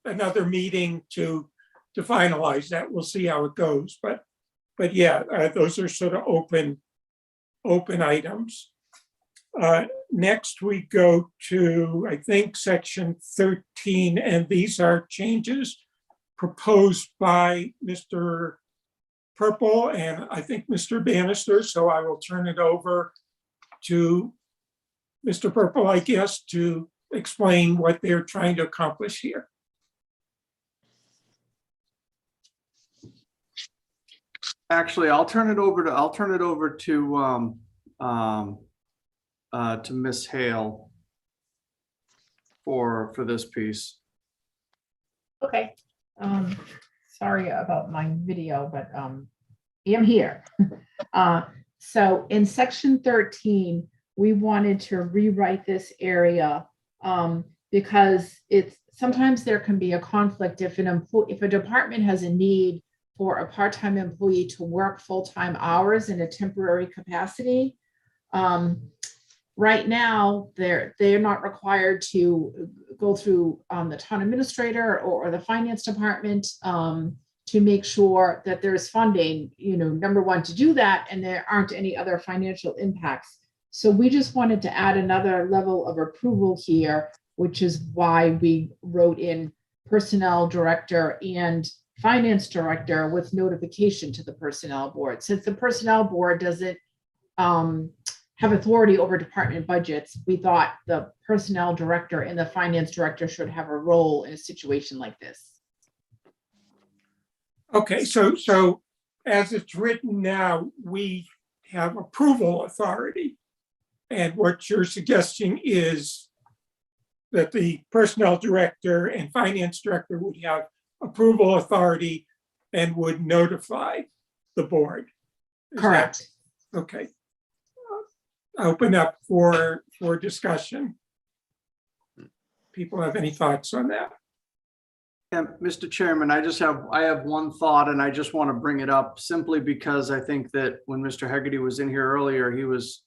another meeting to finalize that. We'll see how it goes. But yeah, those are sort of open items. Next, we go to, I think, section 13, and these are changes proposed by Mr. Purple and I think Mr. Bannister. So I will turn it over to Mr. Purple, I guess, to explain what they're trying to accomplish here. Actually, I'll turn it over to Miss Hale for this piece. Okay. Sorry about my video, but am here. So in section 13, we wanted to rewrite this area because it's sometimes there can be a conflict if if a department has a need for a part-time employee to work full-time hours in a temporary capacity. Right now, they're not required to go through the town administrator or the finance department to make sure that there's funding, number one, to do that, and there aren't any other financial impacts. So we just wanted to add another level of approval here, which is why we wrote in personnel director and finance director with notification to the personnel board. Since the personnel board doesn't have authority over department budgets, we thought the personnel director and the finance director should have a role in a situation like this. Okay, so as it's written now, we have approval authority. And what you're suggesting is that the personnel director and finance director would have approval authority and would notify the board. Is that- Correct. Okay. Open up for discussion. People have any thoughts on that? And Mr. Chairman, I have one thought, and I just want to bring it up simply because I think that when Mr. Hegarty was in here earlier, he was,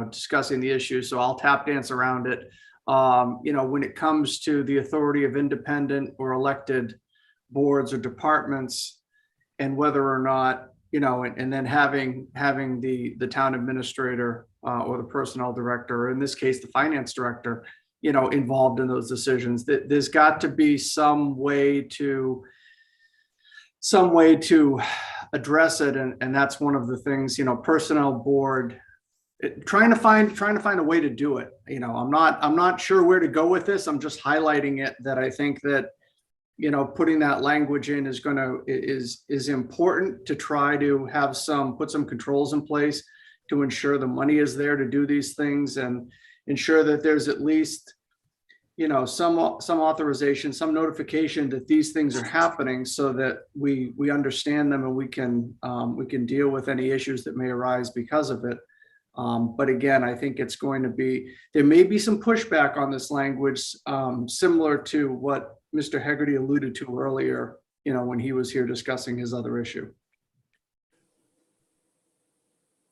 discussing the issue. So I'll tap dance around it. When it comes to the authority of independent or elected boards or departments, and whether or not, and then having the town administrator or the personnel director, or in this case, the finance director, involved in those decisions, that there's got to be some way to address it. And that's one of the things, personnel board, trying to find a way to do it. I'm not sure where to go with this. I'm just highlighting it, that I think that, putting that language in is important to try to have put some controls in place to ensure the money is there to do these things, and ensure that there's at least, some authorization, some notification that these things are happening, so that we understand them and we can deal with any issues that may arise because of it. But again, I think there may be some pushback on this language, similar to what Mr. Hegarty alluded to earlier, when he was here discussing his other issue.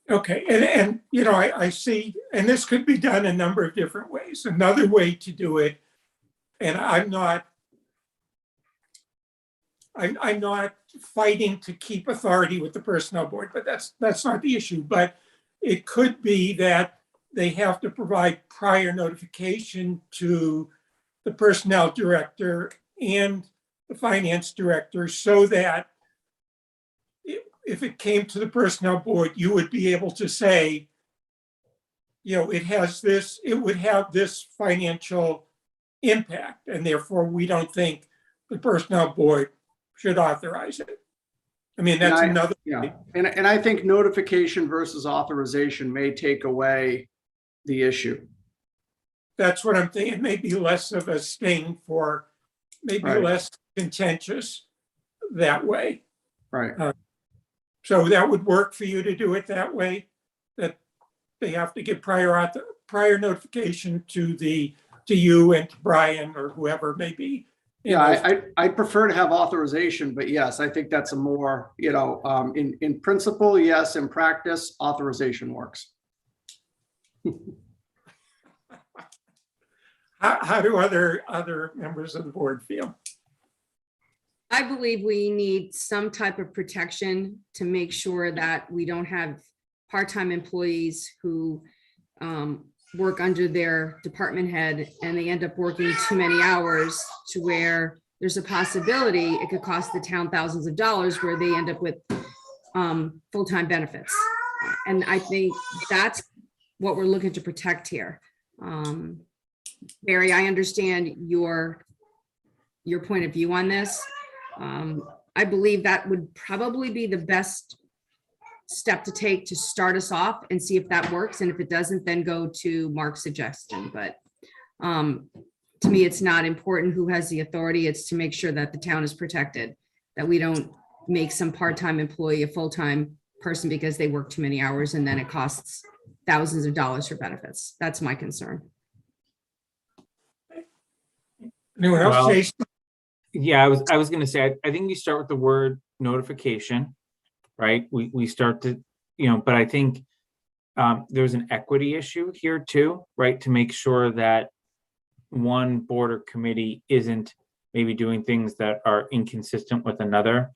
Okay, and I see, and this could be done a number of different ways. Another way to do it, and I'm not fighting to keep authority with the personnel board, but that's not the issue. But it could be that they have to provide prior notification to the personnel director and the finance director, so that if it came to the personnel board, you would be able to say, it would have this financial impact, and therefore we don't think the personnel board should authorize it. I mean, that's another. Yeah, and I think notification versus authorization may take away the issue. That's what I'm thinking. It may be less of a sting maybe Right. less contentious that way. Right. So that would work for you to do it that way, that they have to give prior notification to you and to Brian or whoever it may be. Yeah, I prefer to have authorization, but yes, I think that's a more, in principle, yes, in practice, authorization works. How do other members of the board feel? I believe we need some type of protection to make sure that we don't have part-time employees who work under their department head and they end up working too many hours to where there's a possibility it could cost the town thousands of dollars, where they end up with full-time benefits. And I think that's what we're looking to protect here. Barry, I understand your point of view on this. I believe that would probably be the best step to take to start us off and see if that works. And if it doesn't, then go to Mark's suggestion. But to me, it's not important who has the authority. It's to make sure that the town is protected, that we don't make some part-time employee a full-time person because they work too many hours and then it costs thousands of dollars for benefits. That's my concern. Anyone else? Well, Jason? Yeah, I was gonna say, I think we start with the word notification, right? We start to, but I think there's an equity issue here too, right? To make sure that one board or committee isn't maybe doing things that are inconsistent with another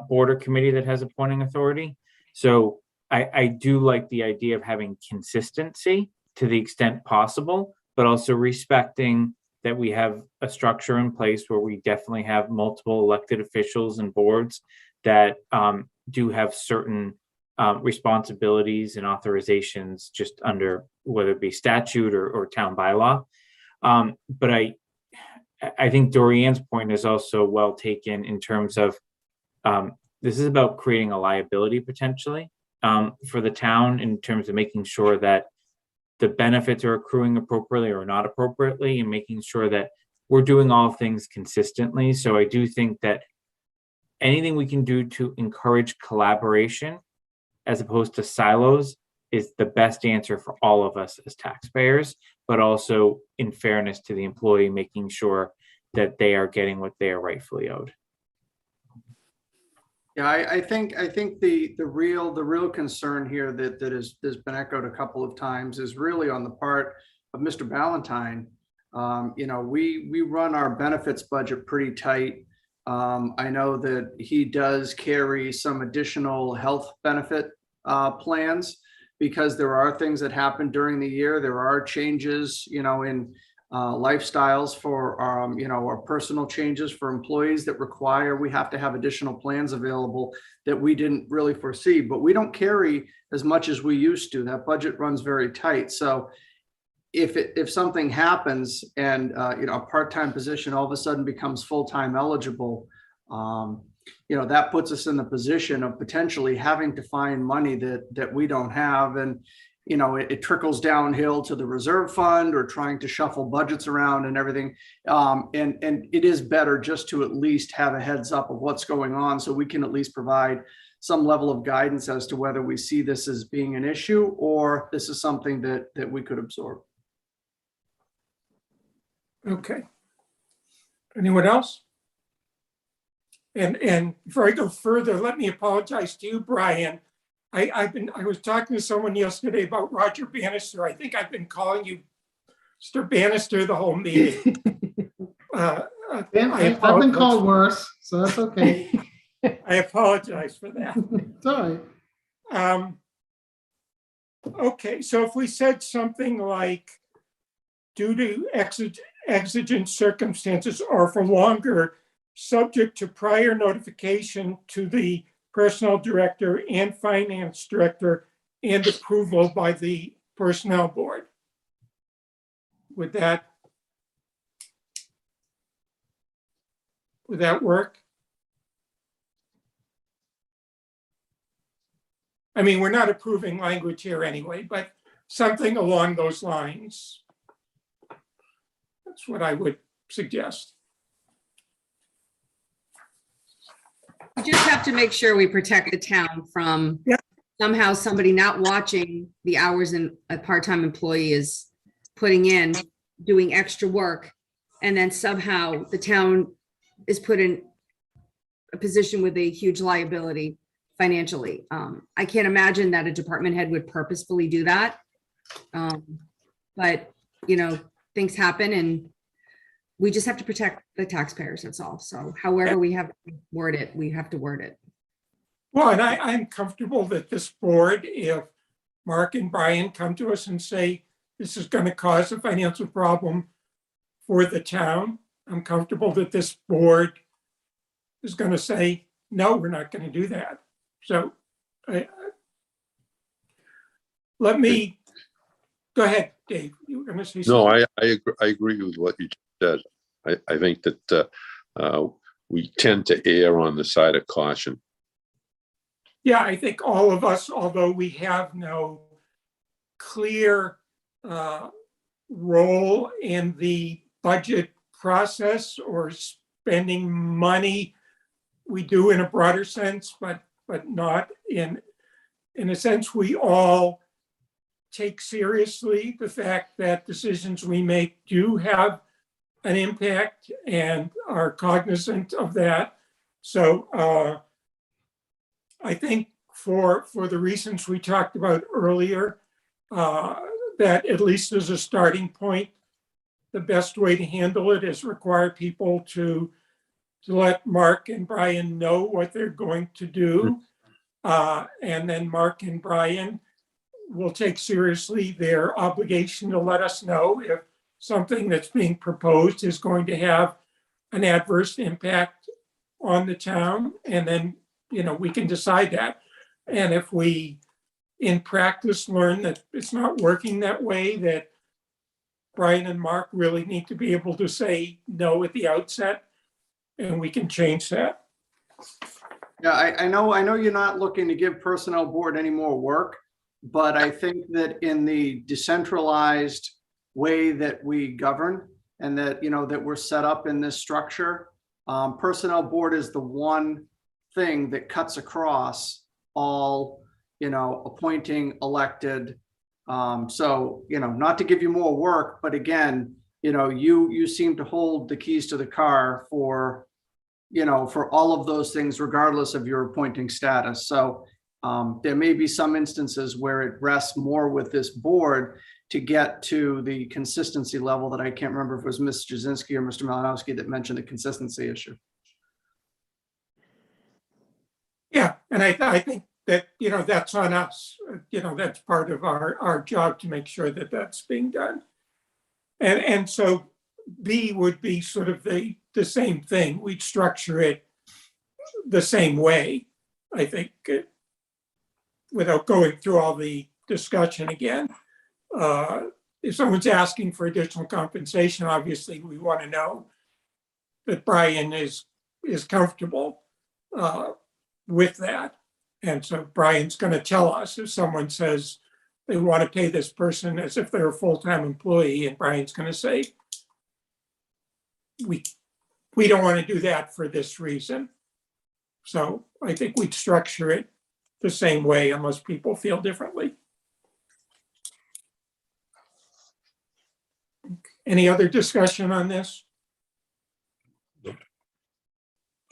board or committee that has appointing authority. So I do like the idea of having consistency to the extent possible, but also respecting that we have a structure in place where we definitely have multiple elected officials and boards that do have certain responsibilities and authorizations just under whether it be statute or town bylaw. But I think Dorian's point is also well taken in terms of this is about creating a liability potentially for the town in terms of making sure that the benefits are accruing appropriately or not appropriately, and making sure that we're doing all things consistently. So I do think that anything we can do to encourage collaboration as opposed to silos is the best answer for all of us as taxpayers, but also in fairness to the employee, making sure that they are getting what they are rightfully owed. Yeah, I think the real concern here that has been echoed a couple of times is really on the part of Mr. Ballantyne. We run our benefits budget pretty tight. I know that he does carry some additional health benefit plans because there are things that happen during the year. There are changes, in lifestyles for our personal changes for employees that require we have to have additional plans available that we didn't really foresee, but we don't carry as much as we used to. That budget runs very tight. So if something happens and a part-time position all of a sudden becomes full-time eligible, that puts us in the position of potentially having to find money that we don't have. And it trickles downhill to the reserve fund or trying to shuffle budgets around and everything. And it is better just to at least have a heads up of what's going on so we can at least provide some level of guidance as to whether we see this as being an issue or this is something that we could absorb. Okay. Anyone else? And before I go further, let me apologize to you, Brian. I was talking to someone yesterday about Roger Bannister. I think I've been calling you Mr. Bannister the whole meeting. I've been called worse, so that's okay. I apologize for that. It's all right. Okay, so if we said something like, due to exigent circumstances or for longer, subject to prior notification to the personnel director and finance director and approval by the personnel board. Would that work? I mean, we're not approving language here anyway, but something along those lines. That's what I would suggest. We just have to make sure we protect the town from somehow somebody not watching the hours a part-time employee is putting in, doing extra work, and then somehow the town is put in a position with a huge liability financially. I can't imagine that a department head would purposefully do that. But, things happen and we just have to protect the taxpayers, that's all. So however we have to word it, we have to word it. Well, and I'm comfortable that this board, if Mark and Brian come to us and say, this is going to cause a financial problem for the town, I'm comfortable that this board is going to say, no, we're not going to do that. So let me, go ahead, Dave. You were going to say something. No, I agree with what you said. I think that we tend to err on the side of caution. Yeah, I think all of us, although we have no clear role in the budget process or spending money we do in a broader sense, but not in a sense, we all take seriously the fact that decisions we make do have an impact and are cognizant of that. So I think for the reasons we talked about earlier, that at least as a starting point, the best way to handle it is require people to let Mark and Brian know what they're going to do. And then Mark and Brian will take seriously their obligation to let us know if something that's being proposed is going to have an adverse impact on the town. And then, we can decide that. And if we, in practice, learn that it's not working that way, that Brian and Mark really need to be able to say no at the outset, and we can change that. Yeah, I know you're not looking to give personnel board any more work, but I think that in the decentralized way that we govern and that, that we're set up in this structure, personnel board is the one thing that cuts across all, appointing, elected. So, not to give you more work, but again, you seem to hold the keys to the car for all of those things, regardless of your appointing status. So there may be some instances where it rests more with this board to get to the consistency level that I can't remember if it was Ms. Jasinski or Mr. Malinowski that mentioned the consistency issue. Yeah, and I think that, that's on us. That's part of our job to make sure that that's being done. And so B would be sort of the same thing. We'd structure it the same way, I think, without going through all the discussion again. If someone's asking for additional compensation, obviously we want to know that Brian is comfortable with that. And so Brian's going to tell us if someone says they want to pay this person as if they're a full-time employee, and Brian's going to say, we don't want to do that for this reason. So I think we'd structure it the same way unless people feel differently. Any other discussion on this?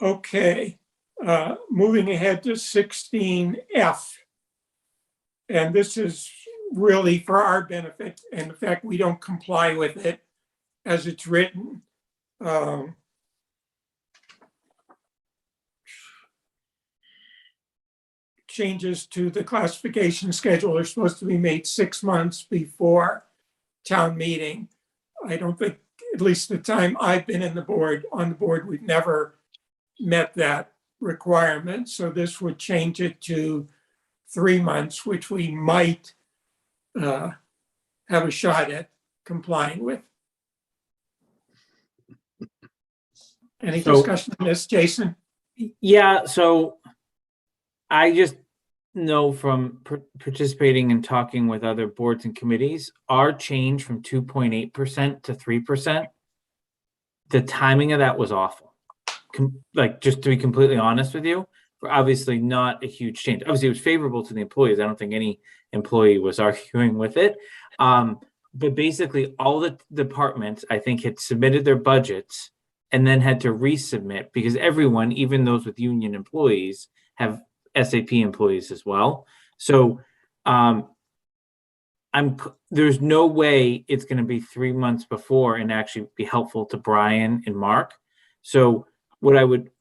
Okay, moving ahead to 16F. And this is really for our benefit, and the fact we don't comply with it as it's written. Changes to the classification schedule are supposed to be made 6 months before town meeting. I don't think, at least the time I've been on the board, we've never met that requirement. So this would change it to 3 months, which we might have a shot at complying with. Any discussion on this, Jason? Yeah, so I just know from participating and talking with other boards and committees, our change from 2.8% to 3%, the timing of that was awful. Like, just to be completely honest with you, obviously not a huge change. Obviously, it was favorable to the employees. I don't think any employee was arguing with it. But basically, all the departments, I think, had submitted their budgets and then had to resubmit, because everyone, even those with union employees, have SAP employees as well. So there's no way it's going to be 3 months before and actually be helpful to Brian and Mark. So what I would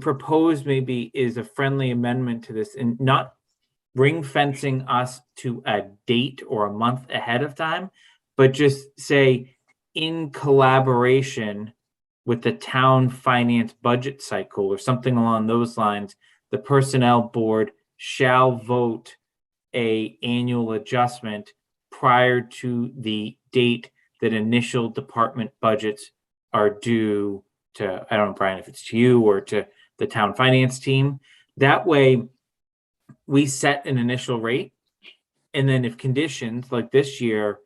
propose maybe is a friendly amendment to this, and not ring fencing us to a date or a month ahead of time, but just say, in collaboration with the town finance budget cycle or something along those lines, the personnel board shall vote an annual adjustment prior to the date that initial department budgets are due to, I don't know, Brian, if it's to you or to the town finance team. That way we set an initial rate. And then if conditions like this year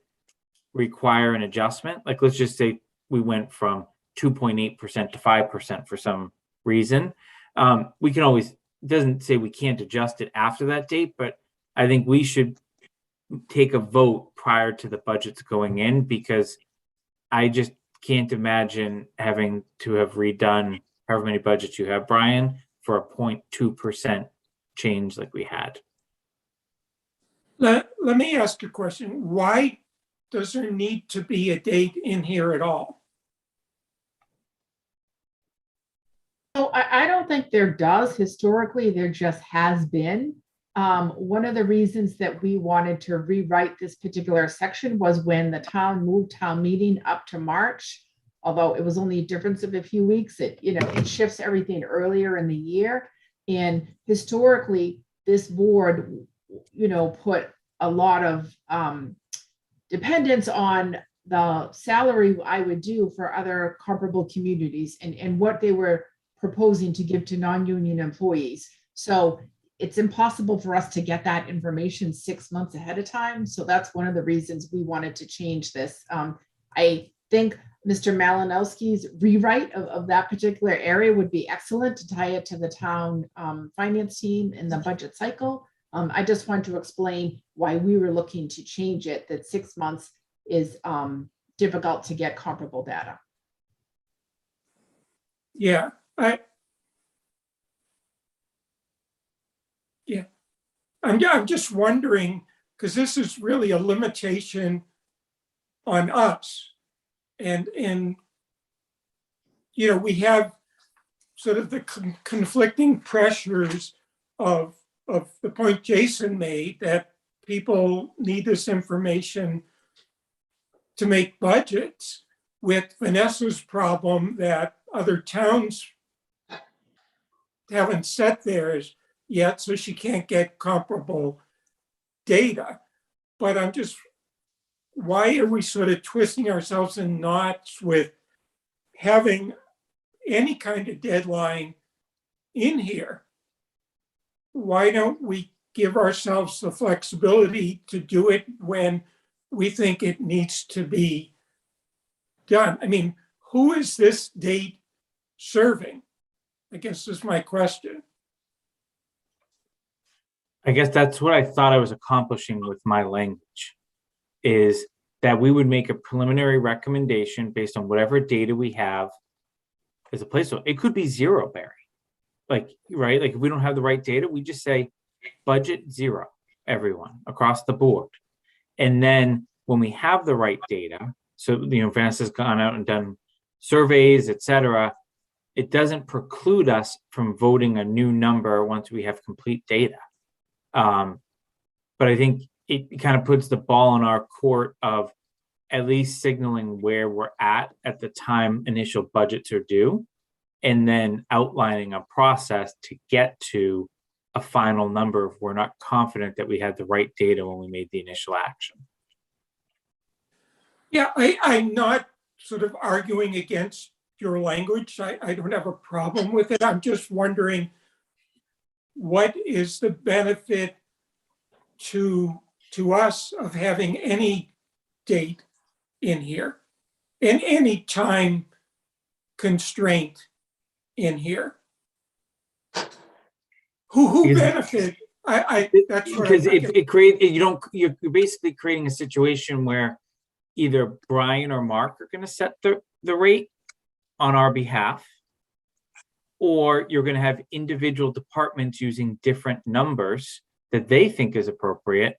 require an adjustment, like let's just say we went from 2.8% to 5% for some reason. We can always, it doesn't say we can't adjust it after that date, but I think we should take a vote prior to the budgets going in, because I just can't imagine having to have redone however many budgets you have, Brian, for a 0.2% change like we had. Let me ask a question. Why does there need to be a date in here at all? So I don't think there does. Historically, there just has been. One of the reasons that we wanted to rewrite this particular section was when the town moved town meeting up to March. Although it was only a difference of a few weeks, it shifts everything earlier in the year. And historically, this board, put a lot of dependence on the salary I would do for other comparable communities and what they were proposing to give to non-union employees. So it's impossible for us to get that information 6 months ahead of time. So that's one of the reasons we wanted to change this. I think Mr. Malinowski's rewrite of that particular area would be excellent to tie it to the town finance team in the budget cycle. I just want to explain why we were looking to change it, that 6 months is difficult to get comparable data. Yeah, I'm just wondering, because this is really a limitation on us. And we have sort of the conflicting pressures of the point Jason made, that people need this information to make budgets, with Vanessa's problem that other towns haven't set theirs yet, so she can't get comparable data. But I'm just, why are we sort of twisting ourselves in knots with having any kind of deadline in here? Why don't we give ourselves the flexibility to do it when we think it needs to be done? I mean, who is this date serving? I guess is my question. I guess that's what I thought I was accomplishing with my language, is that we would make a preliminary recommendation based on whatever data we have as a placeholder. It could be zero, Barry. Right? Like if we don't have the right data, we just say budget zero, everyone across the board. And then when we have the right data, so, Vanessa's gone out and done surveys, et cetera, it doesn't preclude us from voting a new number once we have complete data. But I think it kind of puts the ball in our court of at least signaling where we're at the time initial budgets are due, and then outlining a process to get to a final number if we're not confident that we had the right data when we made the initial action. Yeah, I'm not sort of arguing against your language. I don't have a problem with it. I'm just wondering, what is the benefit to us of having any date in here and any time constraint in here? Who benefit? That's what because it create you're basically creating a situation where either Brian or Mark are going to set the rate on our behalf, or you're going to have individual departments using different numbers that they think is appropriate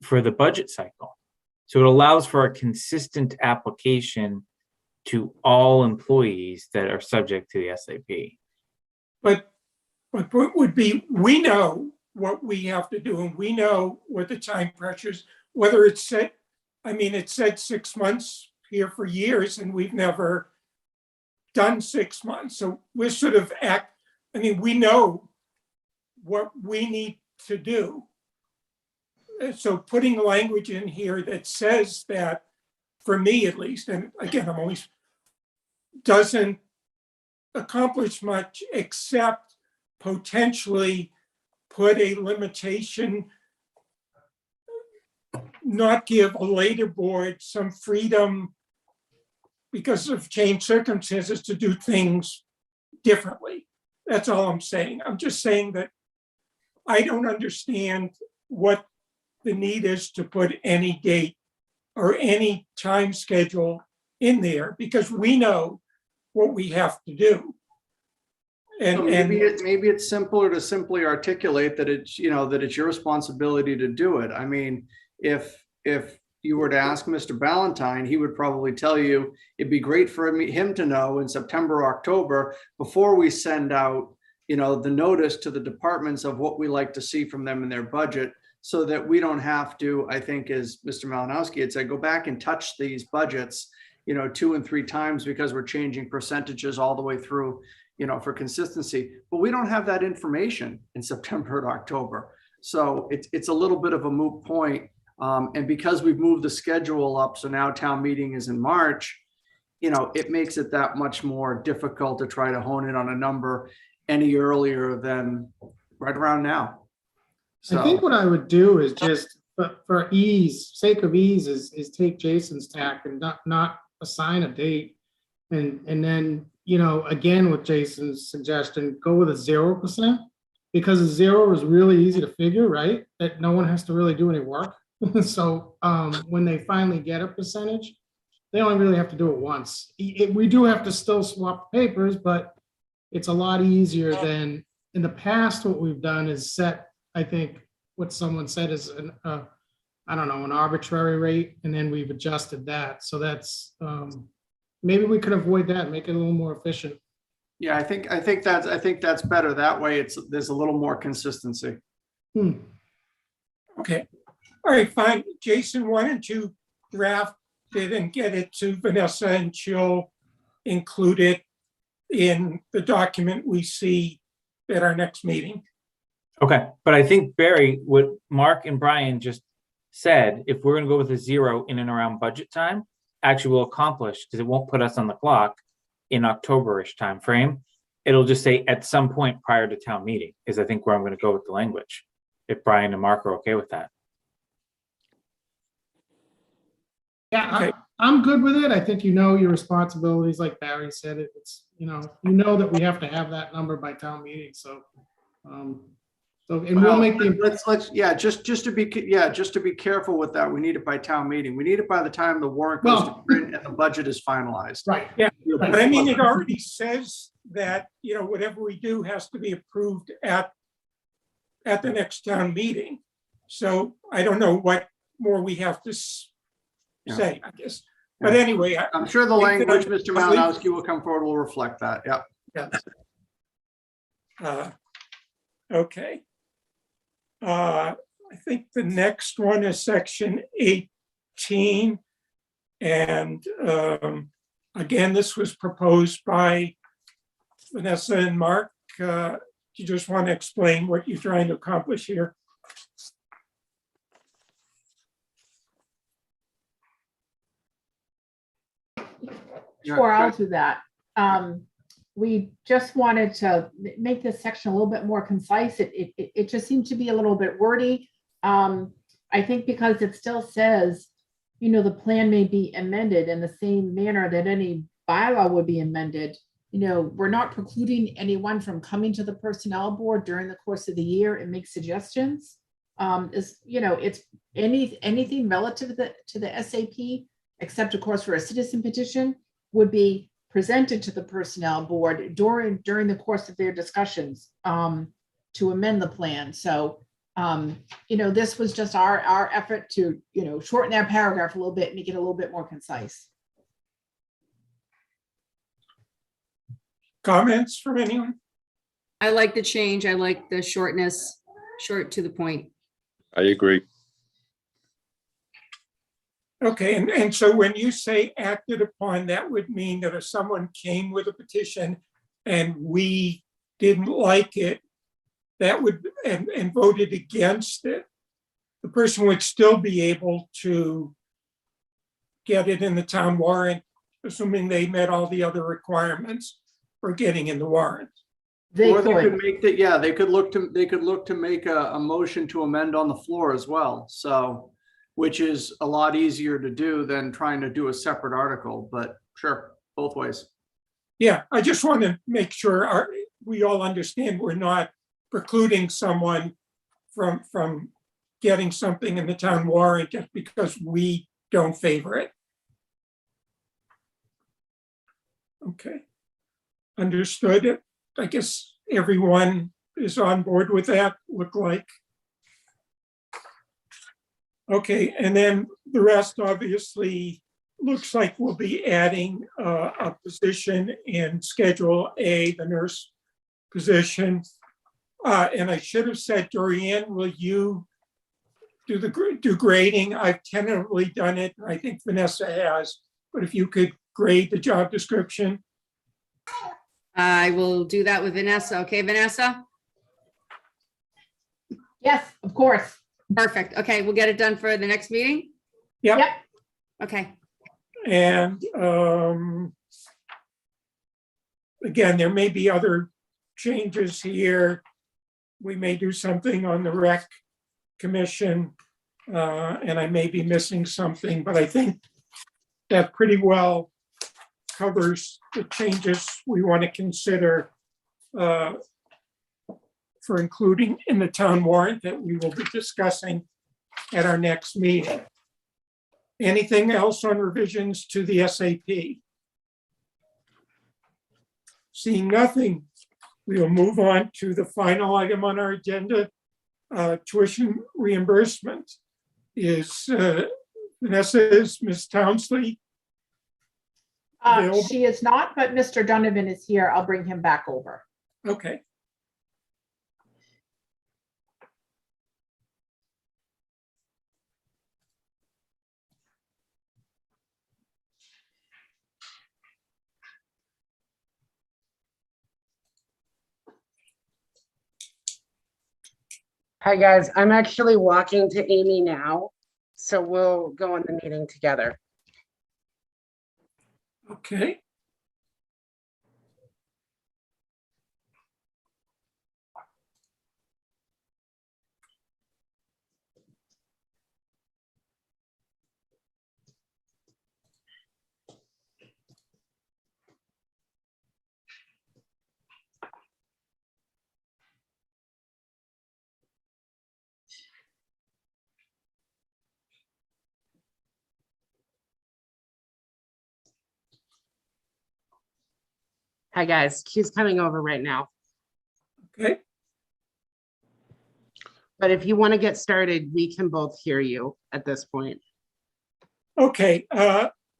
for the budget cycle. So it allows for a consistent application to all employees that are subject to the SAP. But what would be, we know what we have to do, and we know what the time pressures, whether it's set, it said 6 months here for years, and we've never done 6 months. So we're sort of we know what we need to do. So putting language in here that says that, for me at least, and again, I'm always, doesn't accomplish much except potentially put a limitation, not give a later board some freedom because of changed circumstances to do things differently. That's all I'm saying. I'm just saying that I don't understand what the need is to put any date or any time schedule in there, because we know what we have to do. So And maybe it's simpler to simply articulate that it's, you know, that it's your responsibility to do it. I mean, if you were to ask Mr. Ballantyne, he would probably tell you it'd be great for him to know in September, October, before we send out, you know, the notice to the departments of what we like to see from them in their budget, so that we don't have to, I think, as Mr. Malinowski had said, go back and touch these budgets, you know, 2 and 3 times because we're changing percentages all the way through, you know, for consistency. But we don't have that information in September and October. So it's a little bit of a moot point. And because we've moved the schedule up, so now town meeting is in March, you know, it makes it that much more difficult to try to hone in on a number any earlier than right around now. I think what I would do is just, for sake of ease, is take Jason's tack and not assign a date. And then, you know, again, with Jason's suggestion, go with a 0%, because a 0 is really easy to figure, right? That no one has to really do any work. So when they finally get a percentage, they only really have to do it once. We do have to still swap papers, but it's a lot easier than in the past. What we've done is set, I think what someone said is I don't know, an arbitrary rate, and then we've adjusted that. So that's maybe we could avoid that, make it a little more efficient. Yeah, I think that's better. That way there's a little more consistency. okay. All right, fine. Jason, why don't you draft it and get it to Vanessa, and she'll include it in the document we see at our next meeting. Okay, but I think Barry, what Mark and Brian just said, if we're gonna go with a 0 in and around budget time, actually will accomplish, because it won't put us on the clock in October-ish time frame. It'll just say at some point prior to town meeting is I think where I'm gonna go with the language. If Brian and Mark are okay with that. Yeah, Okay. I'm good with it. I think you know your responsibilities, like Barry said. It's, you know that we have to have that number by town meeting. So, and we'll make the. Just to be careful with that, we need it by town meeting. We need it by the time the warrant goes to print and the budget is finalized. Right. Yeah, but I mean, it already says that, you know, whatever we do has to be approved at the next town meeting. So I don't know what more we have to say, I guess. But anyway, I'm sure the language Mr. Malinowski will come forward will reflect that. Yeah. Okay. I think the next one is section 18. And again, this was proposed by Vanessa and Mark. You just want to explain what you're trying to accomplish here? Sure, I'll do that. We just wanted to make this section a little bit more concise. It just seemed to be a little bit wordy. I think because it still says, you know, the plan may be amended in the same manner that any bylaw would be amended. You know, we're not precluding anyone from coming to the personnel board during the course of the year and make suggestions. You know, it's anything relative to the SAP, except of course for a citizen petition, would be presented to the personnel board during the course of their discussions to amend the plan. So, you know, this was just our effort to, you know, shorten that paragraph a little bit, make it a little bit more concise. Comments from anyone? I like the change. I like the shortness, short to the point. I agree. Okay, and so when you say acted upon, that would mean that if someone came with a petition and we didn't like it, that would, and voted against it, the person would still be able to get it in the town warrant, assuming they met all the other requirements for getting in the warrant. They could make that, yeah, they could look to make a motion to amend on the floor as well. So, which is a lot easier to do than trying to do a separate article, but sure, both ways. Yeah, I just want to make sure we all understand we're not precluding someone from getting something in the town warrant just because we don't favor it. Okay. Understood. I guess everyone is on board with that, look like. Okay, and then the rest obviously looks like we'll be adding a position in Schedule A, the nurse position. And I should have said, Dorian, will you do grading? I've tentatively done it, and I think Vanessa has, but if you could grade the job description. I will do that with Vanessa. Okay, Vanessa? Yes, of course. Perfect. Okay, we'll get it done for the next meeting? Yep. Yep. Okay. And again, there may be other changes here. We may do something on the rec commission, and I may be missing something, but I think that pretty well covers the changes we want to consider for including in the town warrant that we will be discussing at our next meeting. Anything else on revisions to the SAP? Seeing nothing, we will move on to the final item on our agenda, tuition reimbursement. Is Vanessa, is Ms. Townsley? Available? She is not, but Mr. Donovan is here. I'll bring him back over. Okay. Hi, guys. I'm actually walking to Amy now, so we'll go on the meeting together. Okay. Hi, guys. She's coming over right now. Okay. But if you want to get started, we can both hear you at this point. Okay,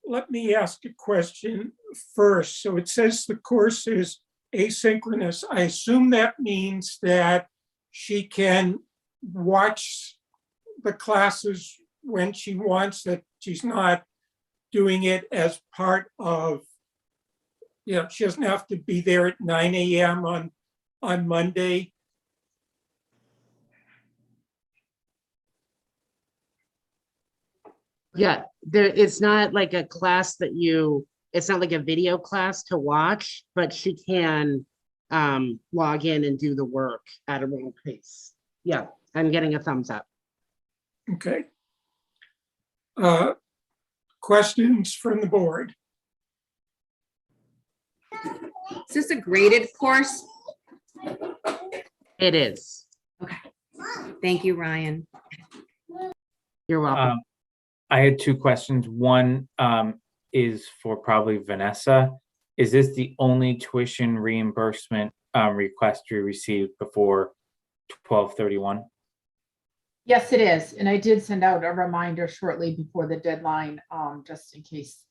let me ask a question first. So it says the course is asynchronous. I assume that means that she can watch the classes when she wants, that she's not doing it as part of, you know, she doesn't have to be there at 9 a.m. on Monday. Yeah, it's not like a class that it's not like a video class to watch, but she can log in and do the work at her own pace. Yeah, I'm getting a thumbs up. Okay. Questions from the board? Is this a graded course? It is. Okay. Thank you, Ryan. You're welcome. I had two questions. One is for probably Vanessa. Is this the only tuition reimbursement request you received before 12/31? Yes, it is. And I did send out a reminder shortly before the deadline, just in case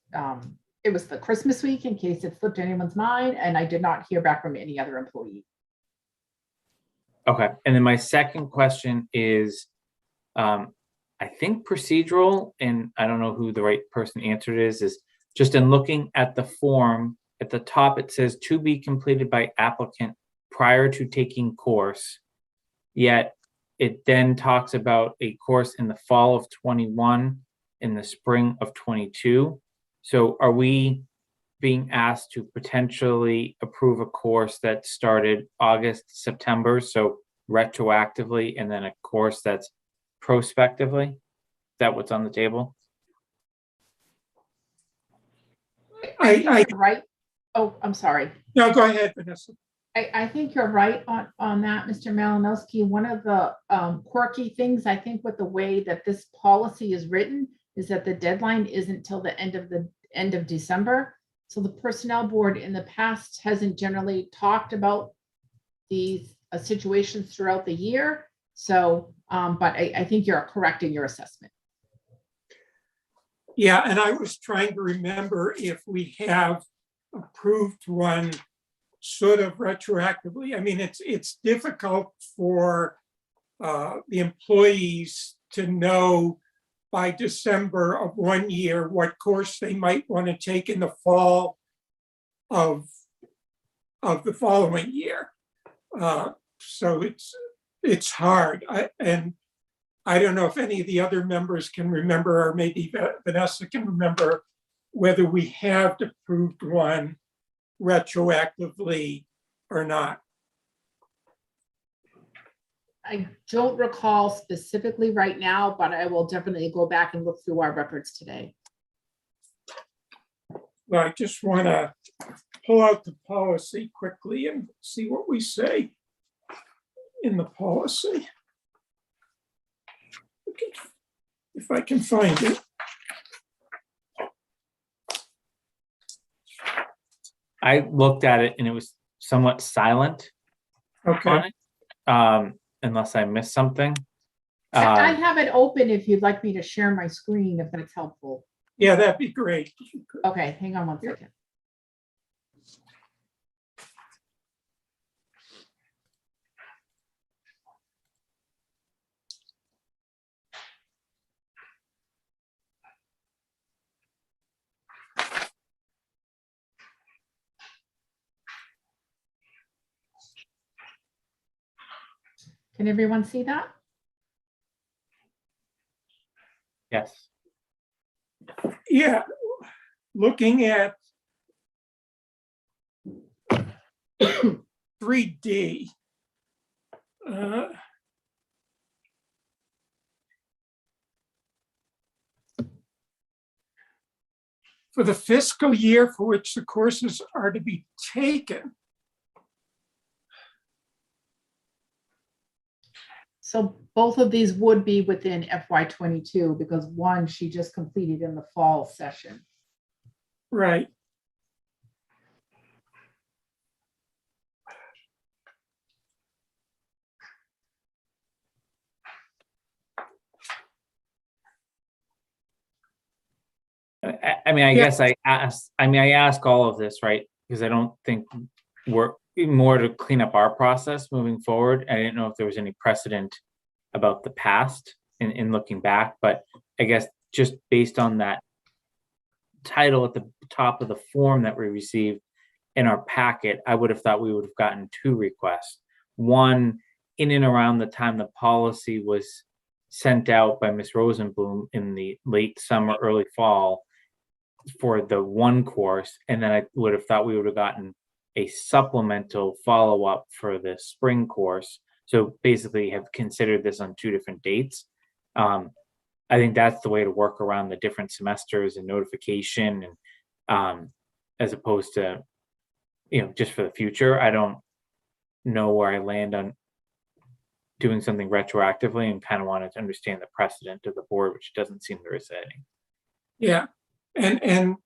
it was the Christmas week, in case it slipped anyone's mind, and I did not hear back from any other employee. Okay. And then my second question is, I think procedural, and I don't know who the right person answered is just in looking at the form at the top, it says to be completed by applicant prior to taking course. Yet it then talks about a course in the fall of 21, in the spring of 22. So are we being asked to potentially approve a course that started August, September, so retroactively, and then a course that's prospectively? Is that what's on the table? I Right. Oh, I'm sorry. no, go ahead, Vanessa. I think you're right on that, Mr. Malinowski. One of the quirky things, I think, with the way that this policy is written is that the deadline isn't till the end of December. So the personnel board in the past hasn't generally talked about these situations throughout the year. So, but I think you're correct in your assessment. Yeah, and I was trying to remember if we have approved one sort of retroactively. I mean, it's difficult for the employees to know by December of one year what course they might want to take in the fall of the following year. So it's hard. And I don't know if any of the other members can remember, or maybe Vanessa can remember, whether we have approved one retroactively or not. I don't recall specifically right now, but I will definitely go back and look through our records today. Well, I just want to pull out the policy quickly and see what we say in the policy. If I can find it. I looked at it and it was somewhat silent Okay. on it, unless I missed something. I have it open if you'd like me to share my screen, if that's helpful. Yeah, that'd be great. Okay, hang on one second. Can everyone see that? Yes. Yeah, looking at 3D. For the fiscal year for which the courses are to be taken. So both of these would be within FY22 because one she just completed in the fall session. Right. I mean, I Yeah. guess I ask all of this, right? Because I don't think we're more to clean up our process moving forward. I didn't know if there was any precedent about the past in looking back, but I guess just based on that title at the top of the form that we received in our packet, I would have thought we would have gotten two requests. One, in and around the time the policy was sent out by Ms. Rosenblum in the late summer, early fall for the one course. And then I would have thought we would have gotten a supplemental follow-up for the spring course. So basically have considered this on two different dates. I think that's the way to work around the different semesters and notification, and as opposed to, just for the future. I don't know where I land on doing something retroactively, and kind of wanted to understand the precedent of the board, which doesn't seem there is any. Yeah, and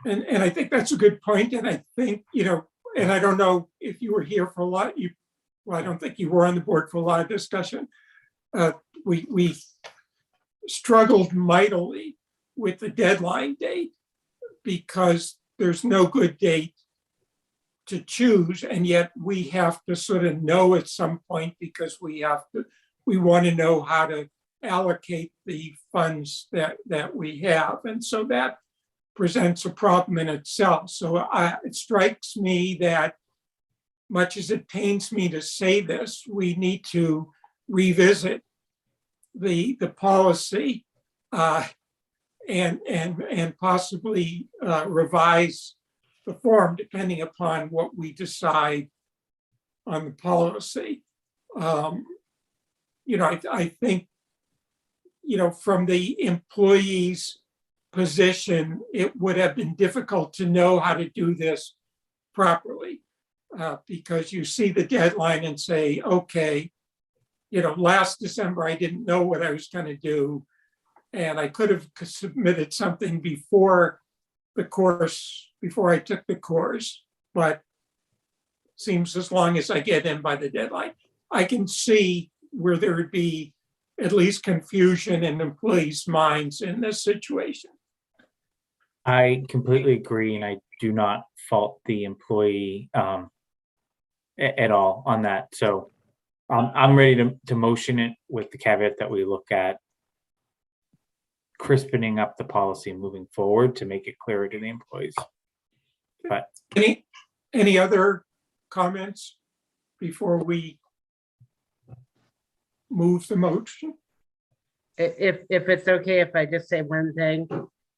I think that's a good point. And I think, and I don't know if you were here for a lot, I don't think you were on the board for a lot of discussion. We struggled mightily with the deadline date because there's no good date to choose, and yet we have to sort of know at some point because we want to know how to allocate the funds that we have, and so that presents a problem in itself. So it strikes me that, much as it pains me to say this, we need to revisit the policy and possibly revise the form depending upon what we decide on the policy. I think, from the employee's position, it would have been difficult to know how to do this properly. Because you see the deadline and say, okay, last December, I didn't know what I was going to do. And I could have submitted something before the course, before I took the course, but seems as long as I get in by the deadline, I can see where there would be at least confusion in employees' minds in this situation. I completely agree, and I do not fault the employee at all on that. So I'm ready to motion it with the caveat that we look at crispening up the policy moving forward to make it clearer to the employees. But any other comments before we move the motion? If it's okay, if I just say one thing,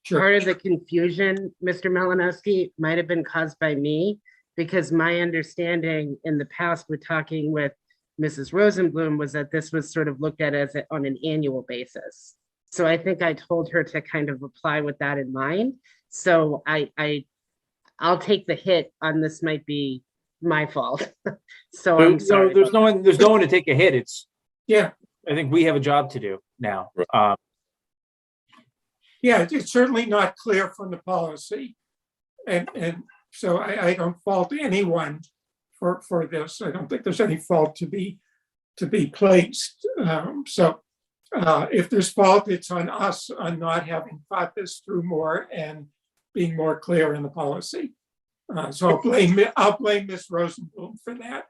Sure. part of the confusion, Mr. Malinowski, might have been caused by me, because my understanding in the past with talking with Mrs. Rosenblum was that this was sort of looked at as on an annual basis. So I think I told her to kind of apply with that in mind. So I'll take the hit on this, might be my fault. So I'm sorry. there's no one to take a hit. It's, Yeah. I think we have a job to do now. Yeah, it's certainly not clear from the policy. And so I don't fault anyone for this. I don't think there's any fault to be placed. So if there's fault, it's on us on not having thought this through more and being more clear in the policy. So I'll blame Ms. Rosenblum for that.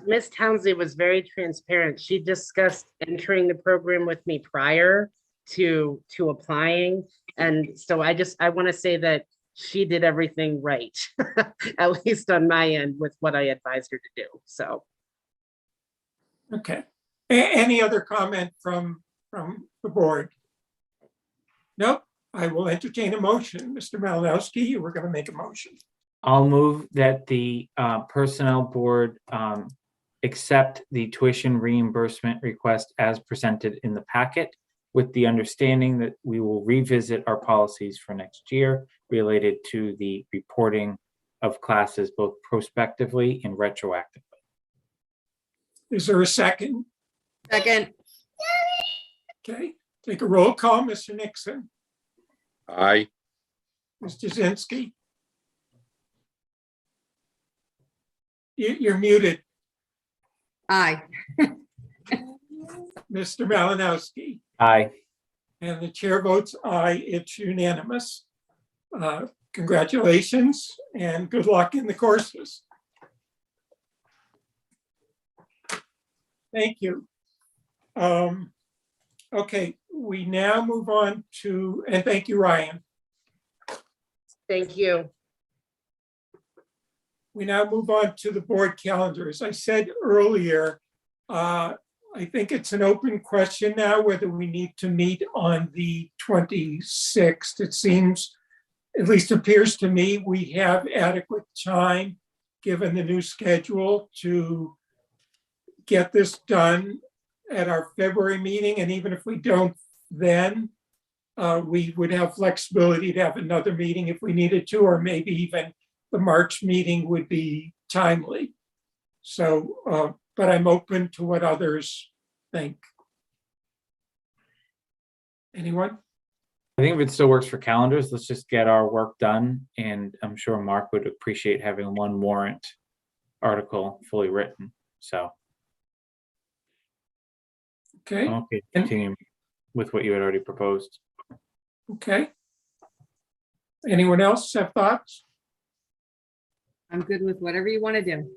Miss Townsley was very transparent. She discussed entering the program with me prior to applying. And so I want to say that she did everything right, at least on my end with what I advised her to do. So. Okay. Any other comment from the board? Nope. I will entertain a motion. Mr. Malinowski, you were going to make a motion. I'll move that the personnel board accept the tuition reimbursement request as presented in the packet, with the understanding that we will revisit our policies for next year related to the reporting of classes both prospectively and retroactively. Is there a second? Second. Okay. Take a roll call. Mr. Nixon, Aye. Mr. Jasinski. You're muted. Aye. Mr. Malinowski. Aye. And the chair votes aye. It's unanimous. Congratulations and good luck in the courses. Thank you. Okay, we now move on to, and thank you, Ryan. Thank you. We now move on to the board calendar. As I said earlier, I think it's an open question now whether we need to meet on the 26th. It seems, at least appears to me, we have adequate time, given the new schedule, to get this done at our February meeting. And even if we don't then, we would have flexibility to have another meeting if we needed to, or maybe even the March meeting would be timely. So, but I'm open to what others think. Anyone? I think if it still works for calendars, let's just get our work done. And I'm sure Mark would appreciate having one warrant article fully written. So. Okay. Okay, continue with what you had already proposed. Okay. Anyone else have thoughts? I'm good with whatever you want to do.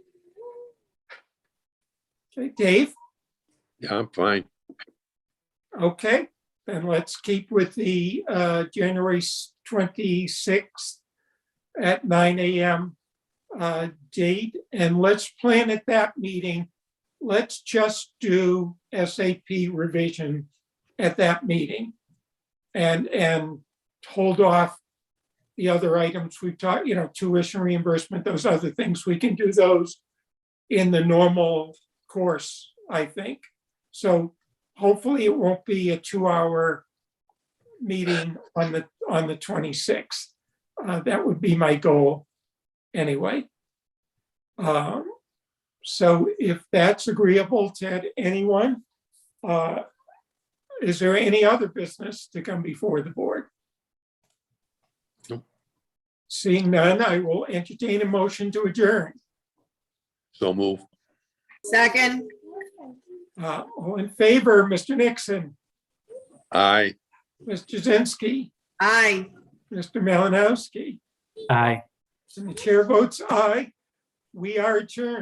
Okay, Dave? Yeah, I'm fine. Okay, then let's keep with the January 26th at 9 a.m. Date, and let's plan at that meeting. Let's just do SAP revision at that meeting and hold off the other items we've talked, tuition reimbursement, those other things. We can do those in the normal course, I think. So hopefully it won't be a 2-hour meeting on the 26th. That would be my goal. anyway. So if that's agreeable to anyone, is there any other business to come before the board? Nope. Seeing none, I will entertain a motion to adjourn. So move. Second, All in favor, Mr. Nixon, Aye. Mr. Jazinski, aye. Mr. Malinowski, Aye. and the chair votes aye. We are adjourned.